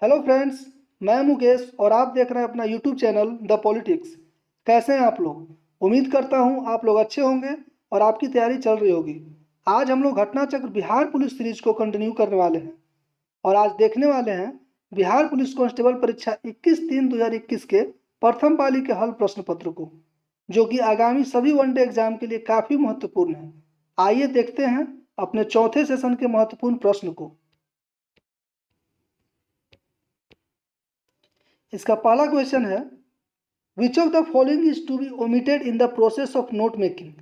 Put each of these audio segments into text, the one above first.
Hello friends, मैं मुकेश और आप देख रहे हैं अपना यूट्यूब चैनल द पॉलिटिक्स। कैसे हैं आप लोग? उम्मीद करता हूं आप लोग अच्छे होंगे और आपकी तैयारी चल रही होगी। आज हम लोग घटना चक्र बिहार पुलिस सीरीज को कंटिन्यू करने वाले हैं और आज देखने वाले हैं बिहार पुलिस कांस्टेबल परीक्षा 21/3/2021 के प्रथम पाली के हल प्रश्न पत्र को, जो कि आगामी सभी वनडे एग्जाम के लिए काफ़ी महत्वपूर्ण है। आइए देखते हैं अपने चौथे सेशन के महत्वपूर्ण प्रश्न को। इसका पहला क्वेश्चन है, which of the following is to be omitted in the process of note making.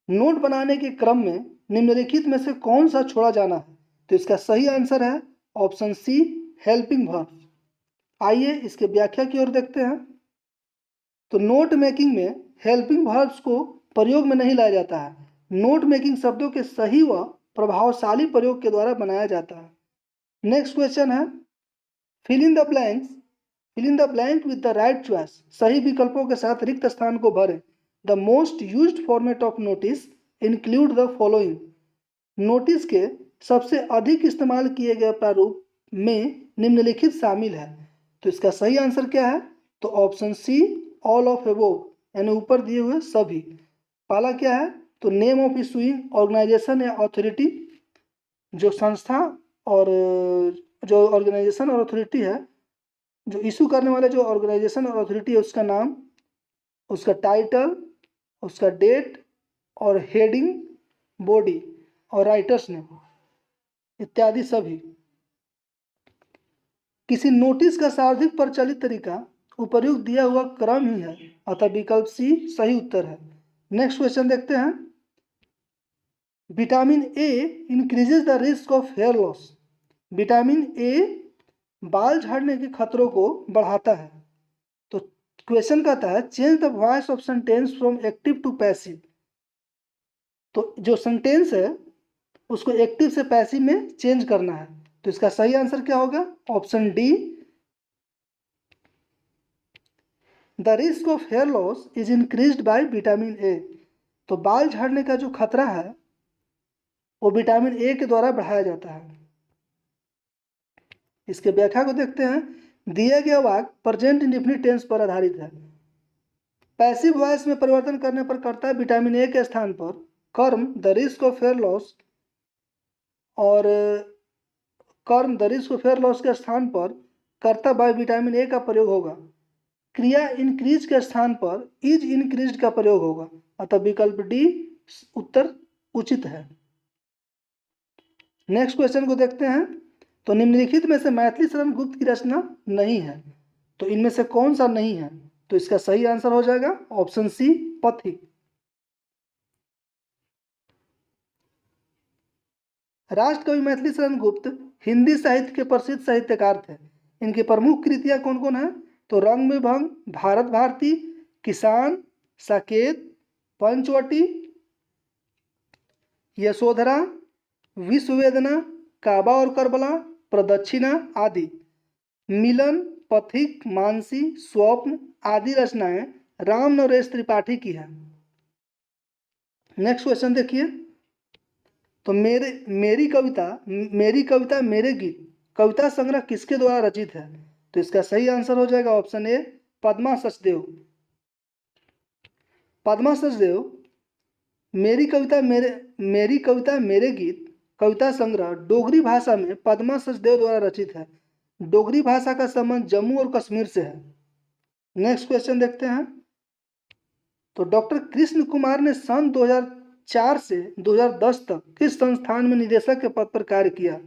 Note बनाने के क्रम में निम्नलिखित में से कौन सा छोड़ा जाना है? तो इसका सही आंसर है ऑप्शन सी, हेल्पिंग वर्ब। आइए इसके व्याख्या की ओर देखते हैं। तो नोट मेकिंग में हेल्पिंग वर्ब्स को प्रयोग में नहीं लाया जाता है। नोट मेकिंग शब्दों के सही व प्रभावशाली प्रयोग के द्वारा बनाया जाता है। नेक्स्ट क्वेश्चन है, fill in the blanks fill in the blank with the right choice. सही विकल्पों के साथ रिक्त स्थान को भरें। The most used format of notice include the following. Notice के सबसे अधिक इस्तेमाल किए गए प्रारूप में निम्नलिखित शामिल है। तो इसका सही आंसर क्या है? तो option C, all of above, यानी ऊपर दिए हुए सभी। पहला क्या है? तो नेम ऑफ इशूइंग ऑर्गेनाइजेशन या अथॉरिटी, जो संस्था और जो ऑर्गेनाइजेशन और अथॉरिटी है, जो इशू करने वाले जो ऑर्गेनाइजेशन और अथॉरिटी है उसका नाम, उसका टाइटल, उसका डेट और हेडिंग, बॉडी और राइटर्स नेम इत्यादि सभी। किसी नोटिस का सर्वाधिक प्रचलित तरीका उपर्युक्त दिया हुआ क्रम ही है, अतः विकल्प सी सही उत्तर है। नेक्स्ट क्वेश्चन देखते हैं, vitamin A increases the risk of hair loss. Vitamin A बाल झड़ने के खतरों को बढ़ाता है। तो क्वेश्चन कहता है, change the voice of sentence from active to passive. तो जो सेंटेंस है उसको एक्टिव से पैसिव में चेंज करना है। तो इसका सही आंसर क्या होगा? Option D, the risk of hair loss is increased by vitamin A. तो बाल झड़ने का जो खतरा है वो विटामिन ए के द्वारा बढ़ाया जाता है। इसके व्याख्या को देखते हैं। दिया गया वाक्य प्रेजेंट इंडेफिनिट टेंस पर आधारित है। पैसिव वॉइस में परिवर्तन करने पर कर्ता विटामिन ए के स्थान पर कर्म the risk of hair loss और कर्म the risk of hair loss के स्थान पर कर्ता बाय विटामिन ए का प्रयोग होगा। क्रिया इंक्रीज के स्थान पर इज इंक्रीज का प्रयोग होगा, अतः विकल्प डी उत्तर उचित है। नेक्स्ट क्वेश्चन को देखते हैं। तो निम्नलिखित में से मैथिली शरण गुप्त की रचना नहीं है, तो इनमें से कौन सा नहीं है? तो इसका सही आंसर हो जाएगा ऑप्शन सी, पथिक। राष्ट्रकवि मैथिली शरण गुप्त हिंदी साहित्य के प्रसिद्ध साहित्यकार थे। इनकी प्रमुख कृतियां कौन कौन है? तो रंग में भंग, भारत भारती, किसान, साकेत, पंचवटी, यशोधरा, विश्ववेदना, काबा और करबला, प्रदक्षिणा आदि। मिलन, पथिक, मानसी, स्वप्न आदि रचनाएं राम नरेश त्रिपाठी की है। नेक्स्ट क्वेश्चन देखिए। तो मेरी कविता मेरे गीत कविता संग्रह किसके द्वारा रचित है? तो इसका सही आंसर हो जाएगा ऑप्शन ए, पद्मा सचदेव। पद्मा सचदेव मेरी कविता मेरे गीत कविता संग्रह डोगरी भाषा में पद्मा सचदेव द्वारा रचित है। डोगरी भाषा का संबंध जम्मू और कश्मीर से है। नेक्स्ट क्वेश्चन देखते हैं। तो डॉक्टर कृष्ण कुमार ने सन 2004 से 2010 तक किस संस्थान में निदेशक के पद पर कार्य किया?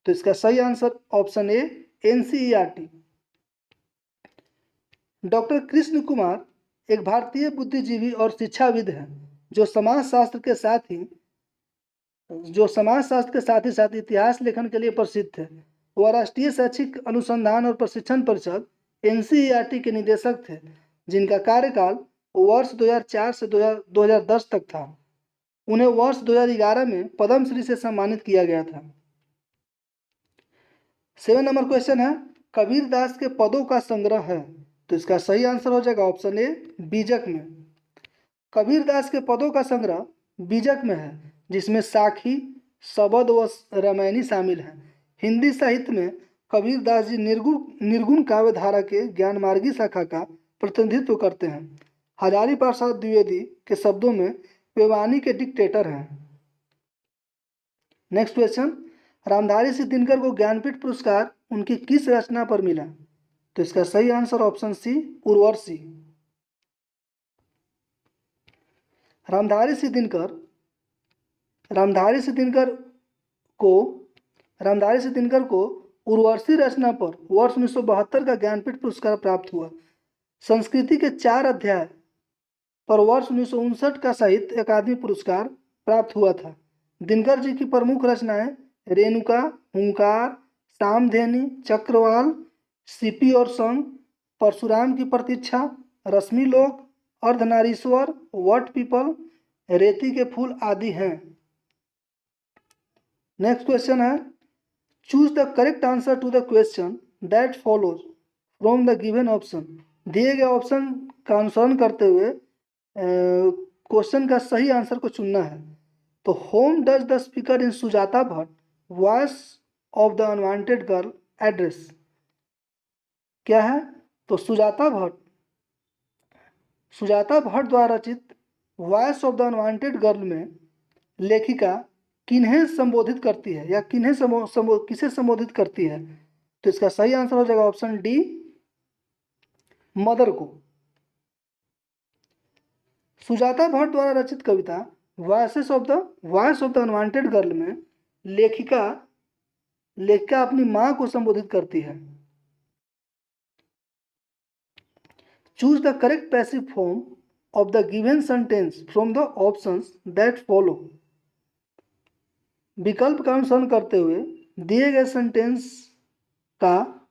तो इसका सही आंसर ऑप्शन ए, एनसीईआरटी। डॉक्टर कृष्ण कुमार एक भारतीय बुद्धिजीवी और शिक्षाविद हैं जो समाजशास्त्र के साथ ही साथ इतिहास लेखन के लिए प्रसिद्ध थे। वह राष्ट्रीय शैक्षिक अनुसंधान और प्रशिक्षण परिषद एनसीईआरटी के निदेशक थे, जिनका कार्यकाल वर्ष 2004 से 2010 तक था। उन्हें वर्ष 2011 में पद्मश्री से सम्मानित किया गया था। 7 नंबर क्वेश्चन है, कबीर दास के पदों का संग्रह है। तो इसका सही आंसर हो जाएगा ऑप्शन ए, बीजक में। कबीर दास के पदों का संग्रह बीजक में है, जिसमें साखी, शबद व रामायणी शामिल हैं। हिंदी साहित्य में कबीर दास जी निर्गुण काव्य धारा के ज्ञानमार्गी शाखा का प्रतिनिधित्व करते हैं। हजारी प्रसाद द्विवेदी के शब्दों में वे वाणी के डिक्टेटर हैं। नेक्स्ट क्वेश्चन, रामधारी सिंह दिनकर को ज्ञानपीठ पुरस्कार उनकी किस रचना पर मिला? तो इसका सही answer option C, Urvashi. Ramdhari Singh Dinkar को उर्वशी रचना पर वर्ष 1972 का ज्ञानपीठ पुरस्कार प्राप्त हुआ। संस्कृति के 4 अध्याय पर वर्ष 1959 का साहित्य अकादमी पुरस्कार प्राप्त हुआ था। दिनकर जी की प्रमुख रचनाएं रेणुका, हुंकार, सामधेनी, चक्रवाल, सीपी और संग, परशुराम की प्रतीक्षा, रश्मिलोक, अर्धनारीश्वर, वट पीपल, रेती के फूल आदि हैं। नेक्स्ट क्वेश्चन है, choose the correct answer to the question that follows from the given option. दिए गए ऑप्शन का अनुसरण करते हुए क्वेश्चन का सही आंसर को चुनना है। तो home does the speaker in Sujata Bhatt voice of the unwanted girl address? क्या है? तो सुजाता भट्ट द्वारा रचित voice of the unwanted girl में लेखिका किन्हें संबोधित करती है या किसे संबोधित करती है? तो इसका सही आंसर हो जाएगा ऑप्शन डी, मदर को। सुजाता भट्ट द्वारा रचित कविता voice of the unwanted girl में लेखिका अपनी मां को संबोधित करती है। Choose the correct passive form of the given sentence from the options that follow. विकल्प का अनुसरण करते हुए दिए गए सेंटेंस का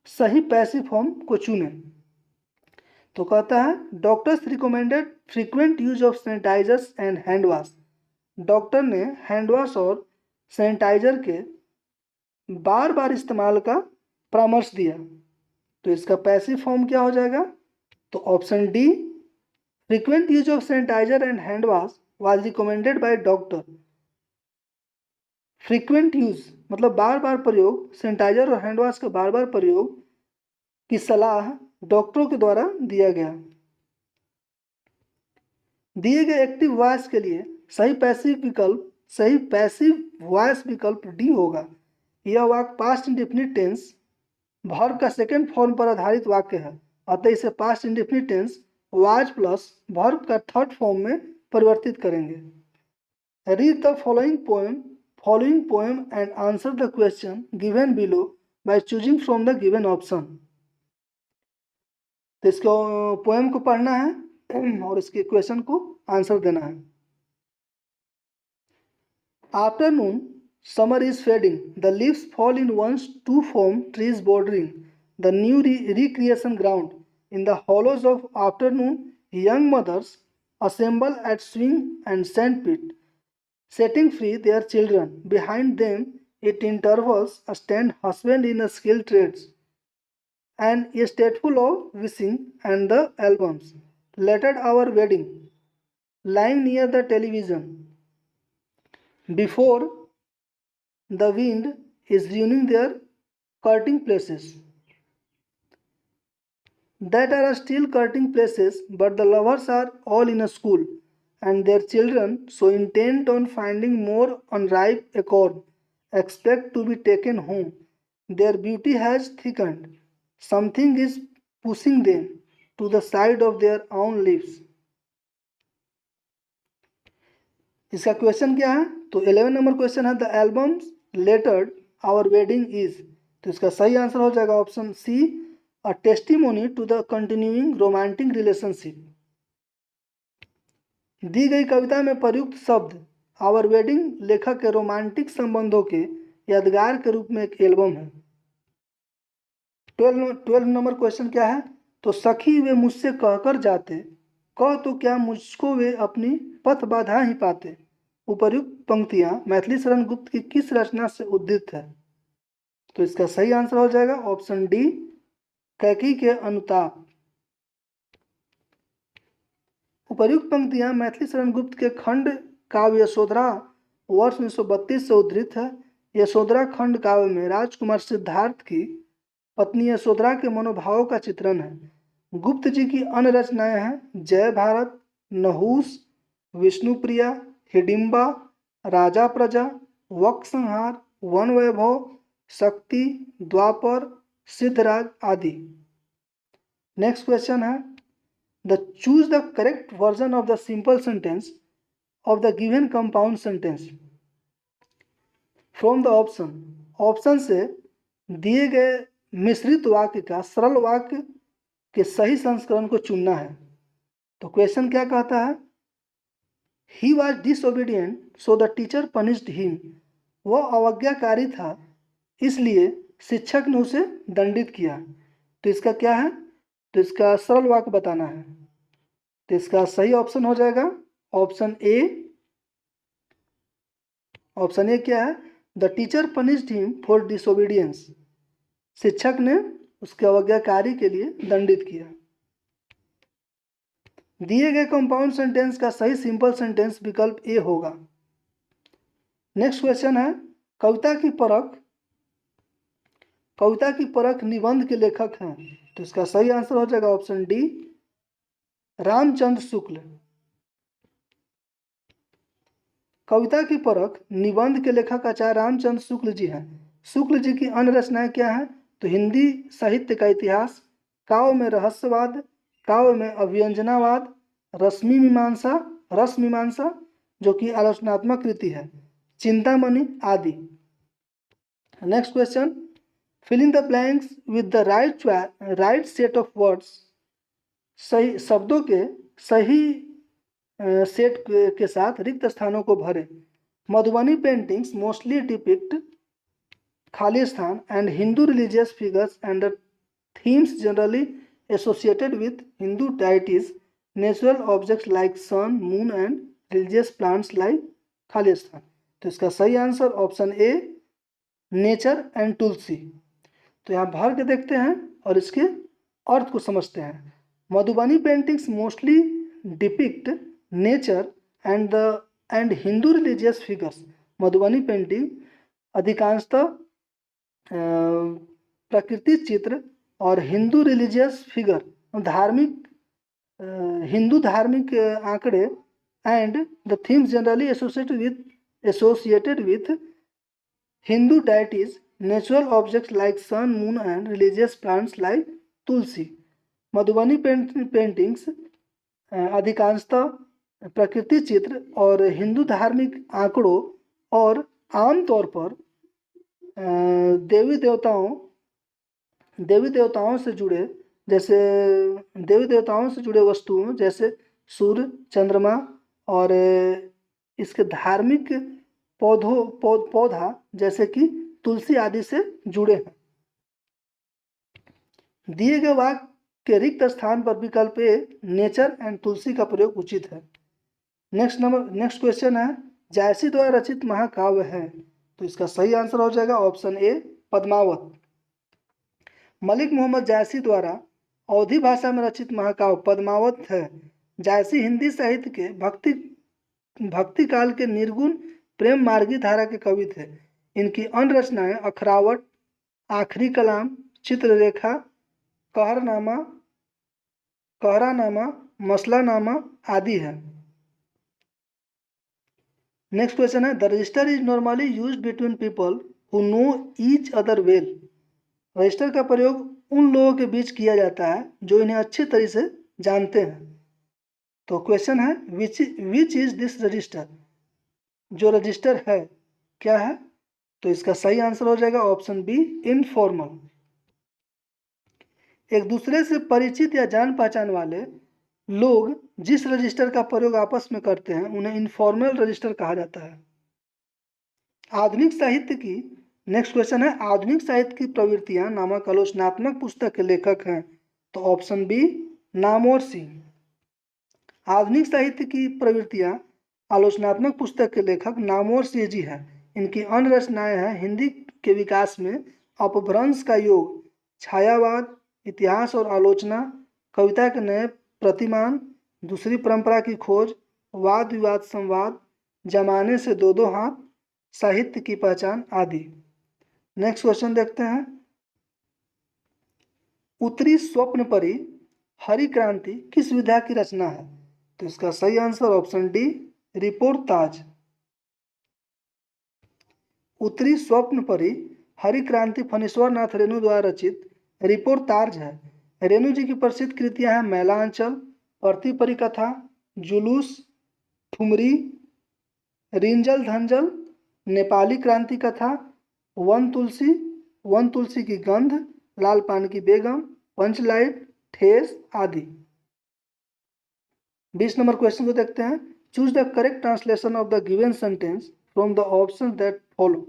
सही पैसिव फॉर्म को चुनें। तो कहता है doctors recommended frequent use of sanitisers and hand wash. Doctor ने हैंड वॉश और सैनिटाइजर के बार बार इस्तेमाल का परामर्श दिया। तो इसका पैसिव फॉर्म क्या हो जाएगा? तो option D, frequent use of sanitiser and hand wash was recommended by doctor. Frequent use मतलब बार बार प्रयोग, सैनिटाइजर और हैंड वॉश के बार बार प्रयोग की सलाह डॉक्टरों के द्वारा दिया गया। दिए गए एक्टिव वॉइस के लिए सही पैसिव वॉइस विकल्प डी होगा। यह वाक्य पास्ट इंडेफिनिट टेंस वर्ब का सेकंड फॉर्म पर आधारित वाक्य है, अतः इसे past indefinite tense was plus verb का थर्ड फॉर्म में परिवर्तित करेंगे। Read the following poem and answer the question given below by choosing from the given option. तो इसको पोएम को पढ़ना है और इसके क्वेश्चन को आंसर देना है। Afternoon, summer is fading. The leaves fall in ones to form trees bordering the new recreation ground. In the hollows of afternoon, young mothers assemble at swing and sandpit, setting free their children. Behind them, at intervals, stand husband in skilled trades, and a stateful of wishing and the albums. Later our wedding, lying near the television. Before the wind is ruining their curting places. That are still curting places, but the lovers are all in a school, and their children, so intent on finding more unripe acorn, expect to be taken home. Their beauty has thickened. Something is pushing them to the side of their own lives. इसका question क्या है? तो 11 नंबर question है the albums lettered our wedding is. तो इसका सही answer हो जाएगा option C, a testimony to the continuing romantic relationship. दी गई कविता में प्रयुक्त शब्द आवर वेडिंग लेखक के रोमांटिक संबंधों के यादगार के रूप में एक एल्बम है। 12 नंबर क्वेश्चन क्या है? तो सखी वे मुझसे कहकर जाते, कह तो क्या मुझको वे अपनी पथ बाधा ही पाते। उपर्युक्त पंक्तियां मैथिली शरण गुप्त की किस रचना से उद्धृत है? तो इसका सही आंसर हो जाएगा ऑप्शन डी, कैकेयी के अनुताप। उपर्युक्त पंक्तियां मैथिली शरण गुप्त के खंड काव्य यशोधरा वर्ष 1932 से उद्धृत है। यशोधरा खंड काव्य में राजकुमार सिद्धार्थ की पत्नी यशोधरा के मनोभावों का चित्रण है। गुप्त जी की अन्य रचनाएं हैं जय भारत, नहुस, विष्णुप्रिया, हिडिंबा, राजा प्रजा, वक्र संहार, वन वैभव, शक्ति, द्वापर, सिद्धराज आदि। नेक्स्ट क्वेश्चन है the choose the correct version of the simple sentence of the given compound sentence from the option. Option से दिए गए मिश्रित वाक्य का सरल वाक्य के सही संस्करण को चुनना है। तो क्वेश्चन क्या कहता है, he was disobedient so the teacher punished him. वह अवज्ञाकारी था इसलिए शिक्षक ने उसे दंडित किया। तो इसका क्या है, तो इसका सरल वाक्य बताना है। तो इसका सही ऑप्शन हो जाएगा ऑप्शन ए। ऑप्शन ए क्या है, the teacher punished him for disobedience. शिक्षक ने उसके अवज्ञाकारी के लिए दंडित किया। दिए गए कंपाउंड सेंटेंस का सही सिंपल सेंटेंस विकल्प ए होगा। नेक्स्ट क्वेश्चन है कविता की परख निबंध के लेखक हैं। तो इसका सही आंसर हो जाएगा ऑप्शन डी, रामचंद्र शुक्ल। कविता की परख निबंध के लेखक आचार्य रामचंद्र शुक्ल जी हैं। शुक्ल जी की अन्य रचनाएं क्या हैं, तो हिंदी साहित्य का इतिहास, काव्य में रहस्यवाद, काव्य में अव्यंजनावाद, रस मीमांसा जो कि आलोचनात्मक कृति है, चिंतामणि आदि। Next question, fill in the blanks with the right set of words. सही शब्दों के सही सेट के साथ रिक्त स्थानों को भरें। मधुबनी पेंटिंग्स मोस्टली डिपिक्ट खाली स्थान and Hindu religious figures and the themes generally associated with Hindu deities, natural objects like sun, moon and religious plants like खाली स्थान। तो इसका सही answer option A, nature and tulsi. तो यहाँ भर के देखते हैं और इसके अर्थ को समझते हैं। Madhubani paintings mostly depict nature and Hindu religious figures. Madhubani painting अधिकांशतः प्रकृति चित्र और हिंदू रिलीजियस फिगर हिंदू धार्मिक आंकड़े and the themes generally associated with Hindu deities, natural objects like sun, moon and religious plants like tulsi. Madhubani paintings अधिकांशतः प्रकृति चित्र और हिंदू धार्मिक आंकड़ों और आमतौर पर देवी देवताओं से जुड़े वस्तुओं जैसे सूर्य, चंद्रमा और इसके धार्मिक पौधा जैसे कि तुलसी आदि से जुड़े हैं। दिए गए वाक्य के रिक्त स्थान पर विकल्प ए, नेचर एंड तुलसी का प्रयोग उचित है। नेक्स्ट क्वेश्चन है जायसी द्वारा रचित महाकाव्य है। तो इसका सही आंसर हो जाएगा ऑप्शन ए, पद्मावत। मलिक मोहम्मद जायसी द्वारा अवधी भाषा में रचित महाकाव्य पद्मावत है। जायसी हिंदी साहित्य के भक्ति काल के निर्गुण प्रेम मार्गी धारा के कवि थे। इनकी अन्य रचनाएं अखरावट, आखिरी कलाम, चित्ररेखा, कहरानामा, मसलानामा आदि है। नेक्स्ट क्वेश्चन है the register is normally used between people who know each other well. Register का प्रयोग उन लोगों के बीच किया जाता है जो इन्हें अच्छी तरह से जानते हैं। तो क्वेश्चन है विच इज दिस रजिस्टर। जो रजिस्टर है क्या है, तो इसका सही आंसर हो जाएगा ऑप्शन बी, इनफॉर्मल। एक दूसरे से परिचित या जान पहचान वाले लोग जिस रजिस्टर का प्रयोग आपस में करते हैं उन्हें इनफॉर्मल रजिस्टर कहा जाता है। आधुनिक साहित्य की नेक्स्ट क्वेश्चन है आधुनिक साहित्य की प्रवृत्तियां नामक आलोचनात्मक पुस्तक के लेखक हैं। तो ऑप्शन बी, नामवर सिंह। आधुनिक साहित्य की प्रवृत्तियां आलोचनात्मक पुस्तक के लेखक नामवर सिंह जी हैं। इनकी अन्य रचनाएं हैं हिंदी के विकास में अपभ्रंश का योग, छायावाद, इतिहास और आलोचना, कविता के नए प्रतिमान, दूसरी परंपरा की खोज, वाद विवाद संवाद, जमाने से दो दो हाथ, साहित्य की पहचान आदि। नेक्स्ट क्वेश्चन देखते हैं। उत्तरी स्वप्न परी हरि क्रांति किस विधा की रचना है? तो इसका सही आंसर ऑप्शन डी रिपोर्ताज। उत्तरी स्वप्न परी हरि क्रांति फणीश्वर नाथ रेणु द्वारा रचित रिपोर्ताज है। रेणु जी की प्रसिद्ध कृतियां हैं मैलांचल, परती परिकथा, जुलूस, ठुमरी, रिंजल धंजल, नेपाली क्रांति कथा, वन तुलसी की गंध, लाल पान की बेगम, पंचलाइट, ठेस आदि। 20 नंबर क्वेश्चन को देखते हैं। Choose the correct translation of the given sentence from the option that follow.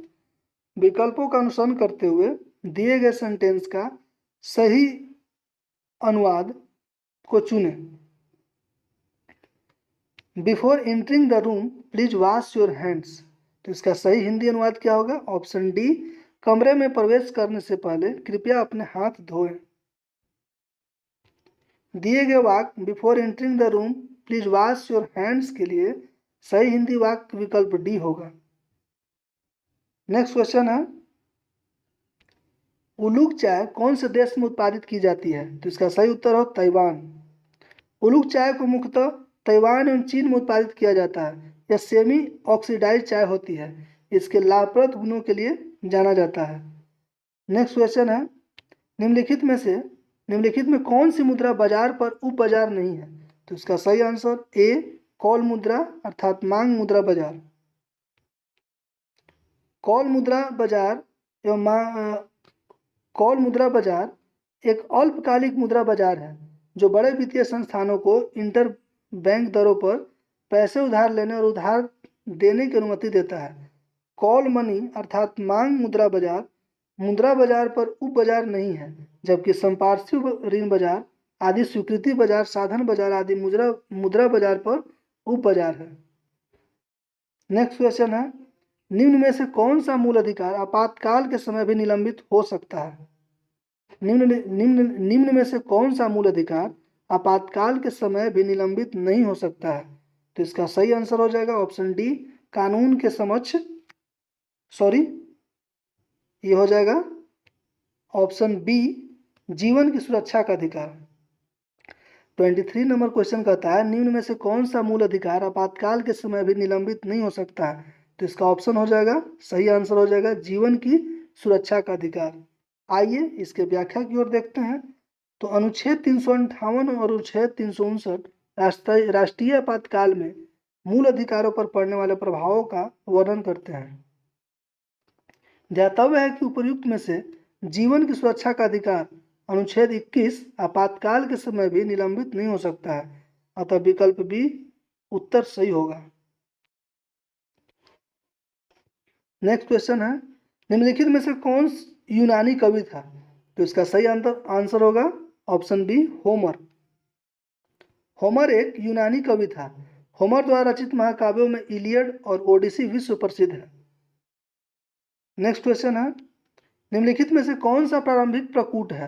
विकल्पों का अनुसरण करते हुए दिए गए सेंटेंस का सही अनुवाद को चुनें। Before entering the room please wash your hands. तो इसका सही हिंदी अनुवाद क्या होगा? ऑप्शन डी कमरे में प्रवेश करने से पहले कृपया अपने हाथ धोएं। दिए गए वाक्य before entering the room please wash your hands के लिए सही हिंदी वाक्य विकल्प डी होगा। नेक्स्ट क्वेश्चन है। उलूक चाय कौन से देश में उत्पादित की जाती है? तो इसका सही उत्तर हो ताइवान। उलूक चाय को मुख्यतः ताइवान एवं चीन में उत्पादित किया जाता है। यह सेमी ऑक्सीडाइज चाय होती है। इसके लाभप्रद गुणों के लिए जाना जाता है। नेक्स्ट क्वेश्चन है। निम्नलिखित में कौन सी मुद्रा बाजार पर उप बाजार नहीं है? तो इसका सही आंसर ए कॉल मुद्रा अर्थात मांग मुद्रा बाजार। कॉल मुद्रा बाजार एक अल्पकालिक मुद्रा बाजार है जो बड़े वित्तीय संस्थानों को इंटर बैंक दरों पर पैसे उधार लेने और उधार देने की अनुमति देता है। कॉल मनी अर्थात मांग मुद्रा बाजार पर उप बाजार नहीं है, जबकि संपार्श्विक ऋण बाजार आदि स्वीकृति बाजार, साधन बाजार आदि मुद्रा बाजार पर उप बाजार है। नेक्स्ट क्वेश्चन है। निम्न में से कौन सा मूल अधिकार आपातकाल के समय भी निलंबित हो सकता है? निम्न में से कौन सा मूल अधिकार आपातकाल के समय भी निलंबित नहीं हो सकता है? तो इसका सही आंसर हो जाएगा ऑप्शन डी कानून के समक्ष ये हो जाएगा ऑप्शन बी जीवन की सुरक्षा का अधिकार। 23 नंबर क्वेश्चन कहता है निम्न में से कौन सा मूल अधिकार आपातकाल के समय भी निलंबित नहीं हो सकता है? तो इसका ऑप्शन हो जाएगा सही आंसर हो जाएगा जीवन की सुरक्षा का अधिकार। आइए इसके व्याख्या की ओर देखते हैं। तो अनुच्छेद 358 और अनुच्छेद 359 राष्ट्रीय आपातकाल में मूल अधिकारों पर पड़ने वाले प्रभावों का वर्णन करते हैं। ध्यातव्य है कि उपर्युक्त में से जीवन की सुरक्षा का अधिकार अनुच्छेद 21 आपातकाल के समय भी निलंबित नहीं हो सकता है, अतः विकल्प बी उत्तर सही होगा। नेक्स्ट क्वेश्चन है निम्नलिखित में से कौन यूनानी कवि था? तो इसका सही आंसर होगा ऑप्शन बी होमर। होमर एक यूनानी कवि था। होमर द्वारा रचित महाकाव्यों में इलियड और ओडिसी विश्व प्रसिद्ध है। नेक्स्ट क्वेश्चन है निम्नलिखित में से कौन सा प्रारंभिक प्रकूट है?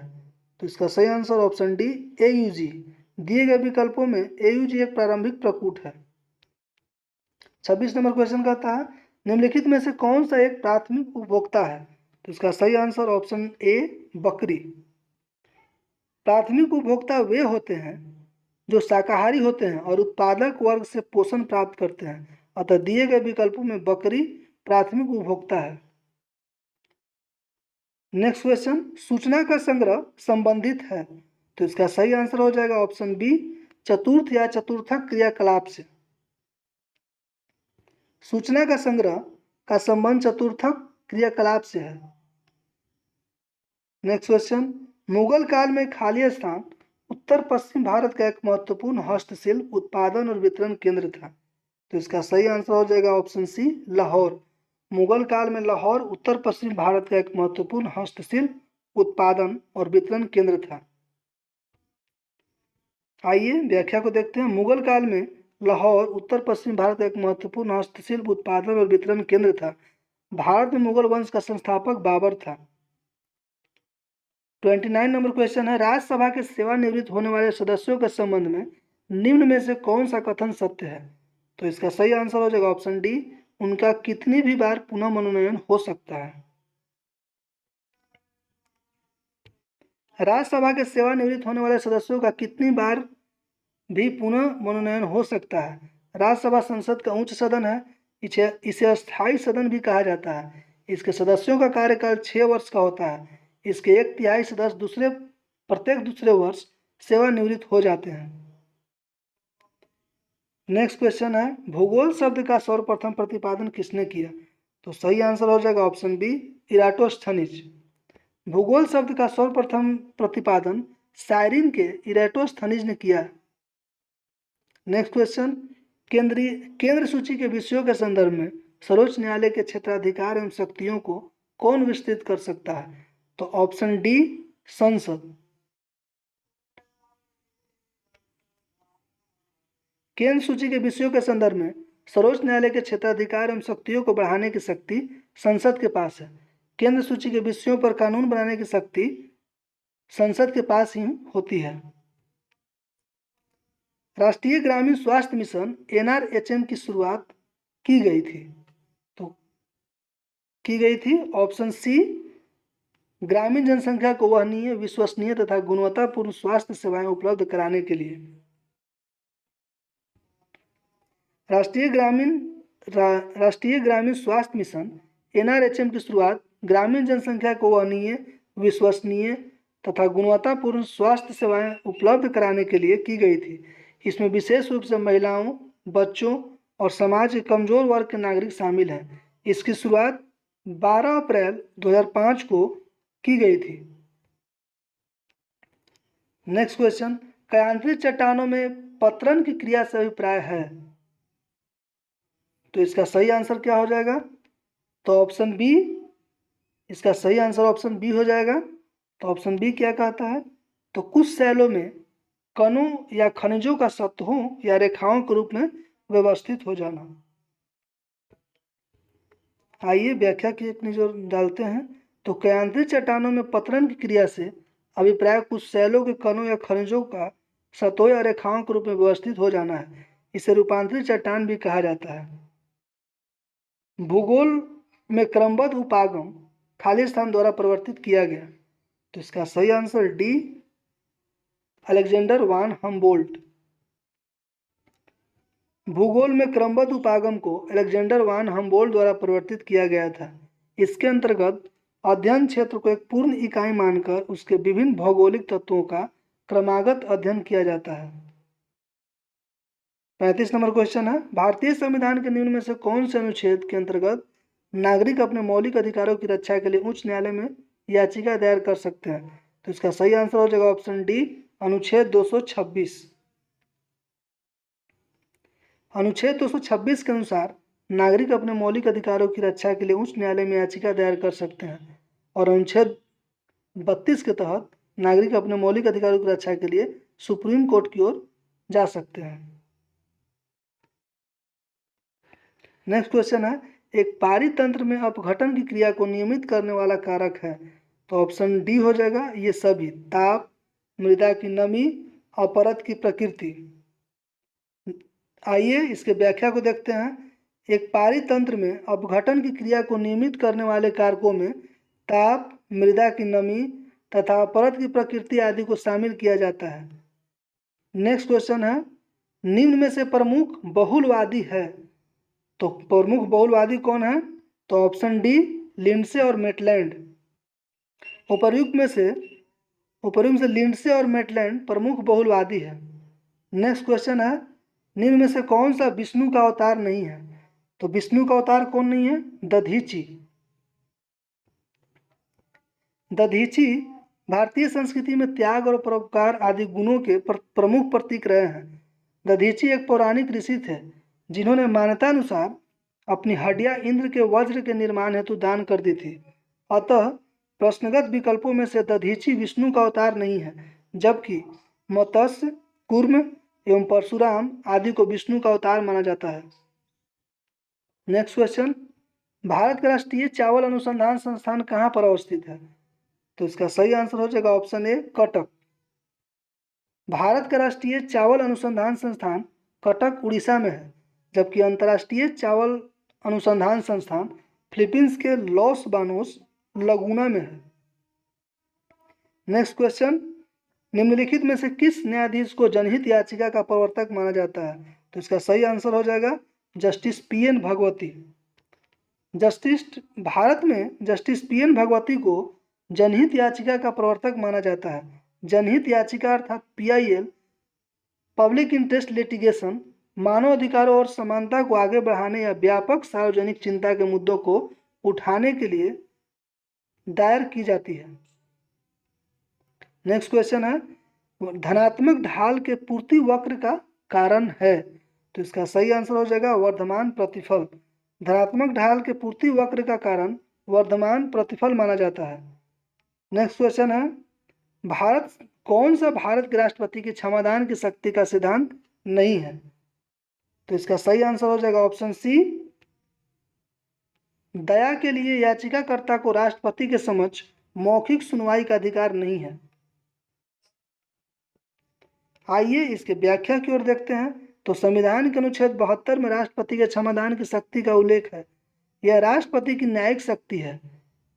तो इसका सही आंसर ऑप्शन डी एयूजी। दिए गए विकल्पों में एयूजी एक प्रारंभिक प्रकूट है। 26 नंबर क्वेश्चन कहता है निम्नलिखित में से कौन सा एक प्राथमिक उपभोक्ता है? तो इसका सही आंसर ऑप्शन ए बकरी। प्राथमिक उपभोक्ता वे होते हैं जो शाकाहारी होते हैं और उत्पादक वर्ग से पोषण प्राप्त करते हैं, अतः दिए गए विकल्पों में बकरी प्राथमिक उपभोक्ता है। नेक्स्ट क्वेश्चन सूचना का संग्रह संबंधित है? तो इसका सही आंसर हो जाएगा ऑप्शन बी चतुर्थ या चतुर्थक क्रियाकलाप से। सूचना का संग्रह का संबंध चतुर्थक क्रियाकलाप से है। नेक्स्ट क्वेश्चन मुगल काल में खाली स्थान उत्तर पश्चिम भारत का एक महत्वपूर्ण हस्तशिल्प उत्पादन और वितरण केंद्र था। तो इसका सही आंसर हो जाएगा ऑप्शन सी लाहौर। मुगल काल में लाहौर उत्तर पश्चिम भारत का एक महत्वपूर्ण हस्तशिल्प उत्पादन और वितरण केंद्र था। आइए व्याख्या को देखते हैं। मुगल काल में लाहौर उत्तर पश्चिम भारत का एक महत्वपूर्ण हस्तशिल्प उत्पादन और वितरण केंद्र था। भारत में मुगल वंश का संस्थापक बाबर था। 29 नंबर क्वेश्चन है राज्यसभा के सेवानिवृत्त होने वाले सदस्यों के संबंध में निम्न में से कौन सा कथन सत्य है? तो इसका सही आंसर हो जाएगा ऑप्शन डी उनका कितनी भी बार पुनः मनोनयन हो सकता है? राज्यसभा के सेवानिवृत्त होने वाले सदस्यों का कितनी बार भी पुनः मनोनयन हो सकता है? राज्यसभा संसद का उच्च सदन है, इसे अस्थायी सदन भी कहा जाता है। इसके सदस्यों का कार्यकाल 6 वर्ष का होता है। इसके 1/3 सदस्य प्रत्येक दूसरे वर्ष सेवानिवृत्त हो जाते हैं। नेक्स्ट क्वेश्चन है, भूगोल शब्द का सर्वप्रथम प्रतिपादन किसने किया? तो सही आंसर हो जाएगा ऑप्शन बी, इराटोस्थनीज। भूगोल शब्द का सर्वप्रथम प्रतिपादन साइरिन के इराटोस्थनीज ने किया। नेक्स्ट क्वेश्चन, केंद्र सूची के विषयों के संदर्भ में सर्वोच्च न्यायालय के क्षेत्राधिकार एवं शक्तियों को कौन विस्तृत कर सकता है? तो ऑप्शन डी, संसद। केंद्र सूची के विषयों के संदर्भ में सर्वोच्च न्यायालय के क्षेत्राधिकार एवं शक्तियों को बढ़ाने की शक्ति संसद के पास है। केंद्र सूची के विषयों पर कानून बनाने की शक्ति संसद के पास ही होती है। राष्ट्रीय ग्रामीण स्वास्थ्य मिशन एनआरएचएम की शुरुआत की गई थी? तो की गई थी ऑप्शन सी, ग्रामीण जनसंख्या को वहनीय, विश्वसनीय तथा गुणवत्तापूर्ण स्वास्थ्य सेवाएं उपलब्ध कराने के लिए। राष्ट्रीय ग्रामीण स्वास्थ्य मिशन एनआरएचएम की शुरुआत ग्रामीण जनसंख्या को वहनीय, विश्वसनीय तथा गुणवत्तापूर्ण स्वास्थ्य सेवाएं उपलब्ध कराने के लिए की गई थी। इसमें विशेष रूप से महिलाओं, बच्चों और समाज के कमजोर वर्ग के नागरिक शामिल हैं। इसकी शुरुआत 12 अप्रैल 2005 को की गई थी। नेक्स्ट क्वेश्चन, कायांतरित चट्टानों में पतरन की क्रिया से अभिप्राय है? तो इसका सही आंसर क्या हो जाएगा? तो ऑप्शन बी, इसका सही आंसर ऑप्शन बी हो जाएगा। तो ऑप्शन बी क्या कहता है? तो कुछ शैलों में कणों या खनिजों का सतहों या रेखाओं के रूप में व्यवस्थित हो जाना। आइए व्याख्या की एक नजर डालते हैं। तो कायांतरित चट्टानों में पतरन की क्रिया से अभिप्राय कुछ शैलों के कणों या खनिजों का सतहों या रेखाओं के रूप में व्यवस्थित हो जाना है। इसे रूपांतरित चट्टान भी कहा जाता है। भूगोल में क्रमबद्ध उपागम खाली स्थान द्वारा परिवर्तित किया गया। तो इसका सही आंसर डी, अलेक्जेंडर वान हम्बोल्ट। भूगोल में क्रमबद्ध उपागम को अलेक्जेंडर वान हम्बोल्ट द्वारा परिवर्तित किया गया था। इसके अंतर्गत अध्ययन क्षेत्र को एक पूर्ण इकाई मानकर उसके विभिन्न भौगोलिक तत्वों का क्रमागत अध्ययन किया जाता है। 35 नंबर क्वेश्चन है, भारतीय संविधान के निम्न में से कौन से अनुच्छेद के अंतर्गत नागरिक अपने मौलिक अधिकारों की रक्षा के लिए उच्च न्यायालय में याचिका दायर कर सकते हैं? तो इसका सही आंसर हो जाएगा ऑप्शन डी, अनुच्छेद 226। अनुच्छेद 226 के अनुसार नागरिक अपने मौलिक अधिकारों की रक्षा के लिए उच्च न्यायालय में याचिका दायर कर सकते हैं और अनुच्छेद 32 के तहत नागरिक अपने मौलिक अधिकारों की रक्षा के लिए सुप्रीम कोर्ट की ओर जा सकते हैं। नेक्स्ट क्वेश्चन है, एक पारितंत्र में अपघटन की क्रिया को नियमित करने वाला कारक है? तो ऑप्शन डी हो जाएगा, ये सभी, ताप, मृदा की नमी और परत की प्रकृति। आइए इसके व्याख्या को देखते हैं। एक पारितंत्र में अपघटन की क्रिया को नियमित करने वाले कारकों में ताप, मृदा की नमी तथा परत की प्रकृति आदि को शामिल किया जाता है। नेक्स्ट क्वेश्चन है, निम्न में से प्रमुख बहुलवादी है? तो प्रमुख बहुलवादी कौन है? तो ऑप्शन डी, लिंडसे और मेटलैंड। उपर्युक्त से लिंडसे और मेटलैंड प्रमुख बहुलवादी है। नेक्स्ट क्वेश्चन है, निम्न में से कौन सा विष्णु का अवतार नहीं है? तो विष्णु का अवतार कौन नहीं है? दधीची। दधीची भारतीय संस्कृति में त्याग और परोपकार आदि गुणों के प्रमुख प्रतीक रहे हैं। दधीची एक पौराणिक ऋषि थे जिन्होंने मान्यतानुसार अपनी हड्डियां इंद्र के वज्र के निर्माण हेतु दान कर दी थी। अतः प्रश्नगत विकल्पों में से दधीची विष्णु का अवतार नहीं है, जबकि मत्स्य, कूर्म एवं परशुराम आदि को विष्णु का अवतार माना जाता है। नेक्स्ट क्वेश्चन, भारत का राष्ट्रीय चावल अनुसंधान संस्थान कहाँ पर अवस्थित है? तो इसका सही आंसर हो जाएगा ऑप्शन ए, कटक। भारत का राष्ट्रीय चावल अनुसंधान संस्थान कटक, उड़ीसा में है, जबकि अंतर्राष्ट्रीय चावल अनुसंधान संस्थान फिलीपींस के लॉस बानोस लगूना में है। नेक्स्ट क्वेश्चन, निम्नलिखित में से किस न्यायाधीश को जनहित याचिका का प्रवर्तक माना जाता है? तो इसका सही आंसर हो जाएगा जस्टिस पीएन भगवती। भारत में जस्टिस पीएन भगवती को जनहित याचिका का प्रवर्तक माना जाता है। जनहित याचिका अर्थात पीआईएल पब्लिक इंटरेस्ट लिटिगेशन मानव अधिकारों और समानता को आगे बढ़ाने या व्यापक सार्वजनिक चिंता के मुद्दों को उठाने के लिए दायर की जाती है। नेक्स्ट क्वेश्चन है, धनात्मक ढाल के पूर्ति वक्र का कारण है? तो इसका सही आंसर हो जाएगा वर्धमान प्रतिफल। धनात्मक ढाल के पूर्ति वक्र का कारण वर्धमान प्रतिफल माना जाता है। नेक्स्ट क्वेश्चन है, कौन सा भारत के राष्ट्रपति की क्षमादान की शक्ति का सिद्धांत नहीं है? तो इसका सही आंसर हो जाएगा ऑप्शन सी, दया के लिए याचिकाकर्ता को राष्ट्रपति के समक्ष मौखिक सुनवाई का अधिकार नहीं है। आइए इसके व्याख्या की ओर देखते हैं। तो संविधान के अनुच्छेद 72 में राष्ट्रपति के क्षमादान की शक्ति का उल्लेख है। यह राष्ट्रपति की न्यायिक शक्ति है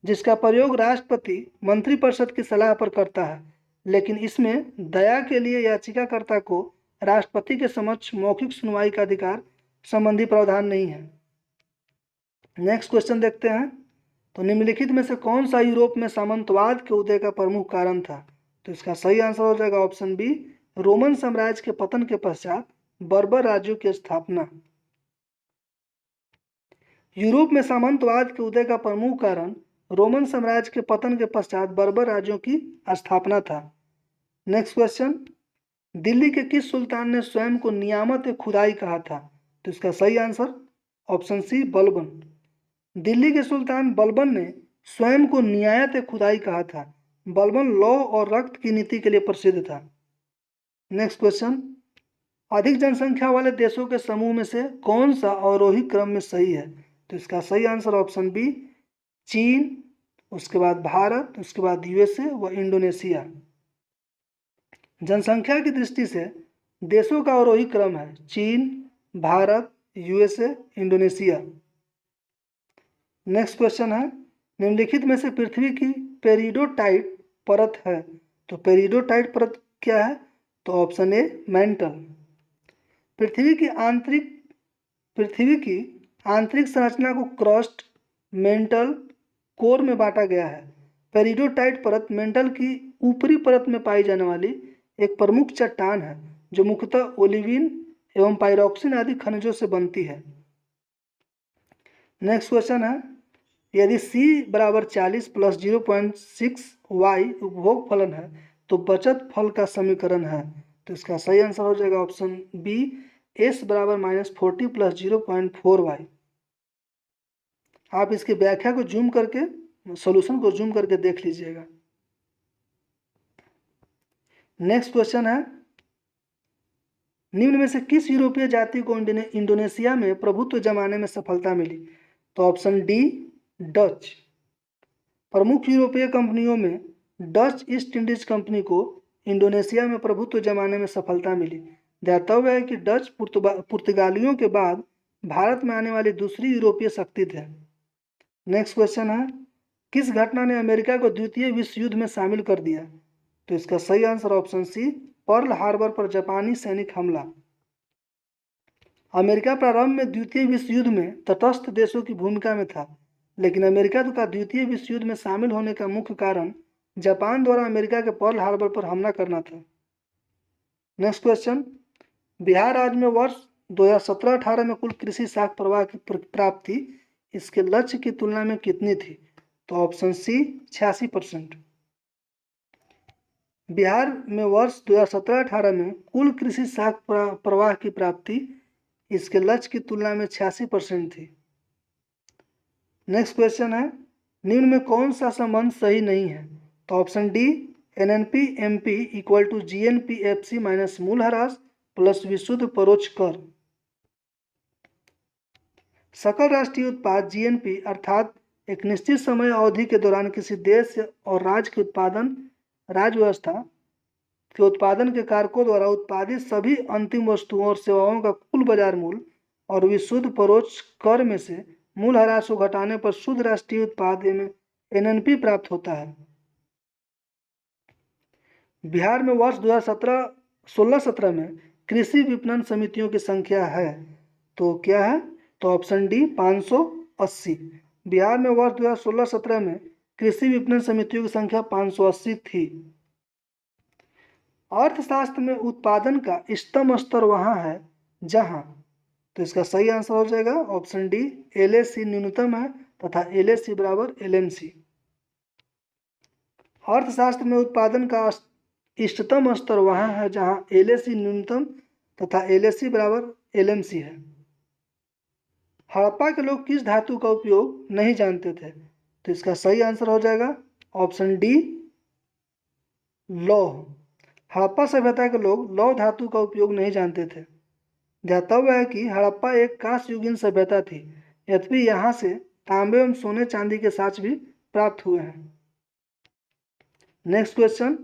जिसका प्रयोग राष्ट्रपति मंत्रिपरिषद की सलाह पर करता है, लेकिन इसमें दया के लिए याचिकाकर्ता को राष्ट्रपति के समक्ष मौखिक सुनवाई का अधिकार संबंधी प्रावधान नहीं है। नेक्स्ट क्वेश्चन देखते हैं। तो निम्नलिखित में से कौन सा यूरोप में सामंतवाद के उदय का प्रमुख कारण था? तो इसका सही आंसर हो जाएगा ऑप्शन बी, रोमन साम्राज्य के पतन के पश्चात बर्बर राज्यों की स्थापना। यूरोप में सामंतवाद के उदय का प्रमुख कारण रोमन साम्राज्य के पतन के पश्चात बर्बर राज्यों की स्थापना था। नेक्स्ट क्वेश्चन, दिल्ली के किस सुल्तान ने स्वयं को नियामत खुदाई कहा था? तो इसका सही answer option C, Balban. Delhi के सुल्तान बलबन ने स्वयं को नियामत खुदाई कहा था। बलबन लौ और रक्त की नीति के लिए प्रसिद्ध था। नेक्स्ट क्वेश्चन, अधिक जनसंख्या वाले देशों के समूह में से कौन सा अवरोही क्रम में सही है? तो इसका सही आंसर ऑप्शन बी, चीन, उसके बाद भारत, उसके बाद यूएसए व इंडोनेशिया। जनसंख्या की दृष्टि से देशों का अवरोही क्रम है चीन, Bharat, USA, Indonesia. Next question है, निम्नलिखित में से पृथ्वी की पेरिडोटाइट परत है? तो पेरिडोटाइट परत क्या है? तो ऑप्शन ए, मेंटल। पृथ्वी की आंतरिक संरचना को क्रस्ट, मेंटल, कोर में बांटा गया है। पेरिडोटाइट परत मेंटल की ऊपरी परत में पाई जाने वाली एक प्रमुख चट्टान है जो मुख्यतः ओलिविन एवं पाइरोक्सिन आदि खनिजों से बनती है। नेक्स्ट क्वेश्चन है, यदि C बराबर 40 प्लस 0.6 y उपभोग फलन है तो बचत फल का समीकरण है? तो इसका सही आंसर हो जाएगा ऑप्शन बी, S बराबर -40 प्लस 0.4 y। आप इसकी व्याख्या को जूम करके, सॉल्यूशन को जूम करके देख लीजिएगा। नेक्स्ट क्वेश्चन है, निम्न में से किस यूरोपीय जाति को इंडोनेशिया में प्रभुत्व जमाने में सफलता मिली? तो ऑप्शन डी, डच। प्रमुख यूरोपीय कंपनियों में डच ईस्ट इंडीज कंपनी को इंडोनेशिया में प्रभुत्व जमाने में सफलता मिली। ध्यातव्य है कि डच पुर्तगालियों के बाद भारत में आने वाली दूसरी यूरोपीय शक्ति थे। नेक्स्ट क्वेश्चन है, किस घटना ने अमेरिका को द्वितीय विश्व युद्ध में शामिल कर दिया? तो इसका सही answer option C, Pearl Harbor पर जापानी सैनिक हमला। अमेरिका प्रारंभ में द्वितीय विश्व युद्ध में तटस्थ देशों की भूमिका में था, लेकिन अमेरिका का द्वितीय विश्व युद्ध में शामिल होने का मुख्य कारण जापान द्वारा अमेरिका के पर्ल हार्बर पर हमला करना था। नेक्स्ट क्वेश्चन, बिहार राज्य में वर्ष 2017-18 में कुल कृषि साख प्रवाह की प्राप्ति इसके लक्ष्य की तुलना में कितनी थी? तो ऑप्शन सी, 86%। बिहार में वर्ष 2017-18 में कुल कृषि साख प्रवाह की प्राप्ति इसके लक्ष्य की तुलना में 86% थी। नेक्स्ट क्वेश्चन है, निम्न में कौन सा संबंध सही नहीं है? तो option D, NNP MP equal to GNPFC minus मूलहरास प्लस विशुद्ध परोक्ष कर। सकल राष्ट्रीय उत्पाद जीएनपी अर्थात एक निश्चित समय अवधि के दौरान किसी देश और राज्य के राज्य व्यवस्था के उत्पादन के कारकों द्वारा उत्पादित सभी अंतिम वस्तुओं और सेवाओं का कुल बाजार मूल्य और विशुद्ध परोक्ष कर में से मूल ह्रास को घटाने पर शुद्ध राष्ट्रीय उत्पाद एनएनपी प्राप्त होता है। बिहार में वर्ष 2016-17 में कृषि विपणन समितियों की संख्या है, तो क्या है, तो ऑप्शन डी 580। बिहार में वर्ष 2016-17 में कृषि विपणन समितियों की संख्या 580 थी। अर्थशास्त्र में उत्पादन का इष्टतम स्तर वहां है जहां, तो इसका सही आंसर हो जाएगा ऑप्शन डी एलएसी न्यूनतम है तथा एलएसी बराबर एलएमसी। अर्थशास्त्र में उत्पादन का इष्टतम स्तर वहां है जहां एलएसी न्यूनतम तथा एलएसी बराबर एलएमसी है। हड़प्पा के लोग किस धातु का उपयोग नहीं जानते थे, तो इसका सही आंसर हो जाएगा ऑप्शन डी लौह। हड़प्पा सभ्यता के लोग लौह धातु का उपयोग नहीं जानते थे। ध्यातव्य है कि हड़प्पा एक कांस्ययुगीन सभ्यता थी, यद्यपि यहाँ से तांबे एवं सोने चांदी के साक्ष्य भी प्राप्त हुए हैं। नेक्स्ट क्वेश्चन,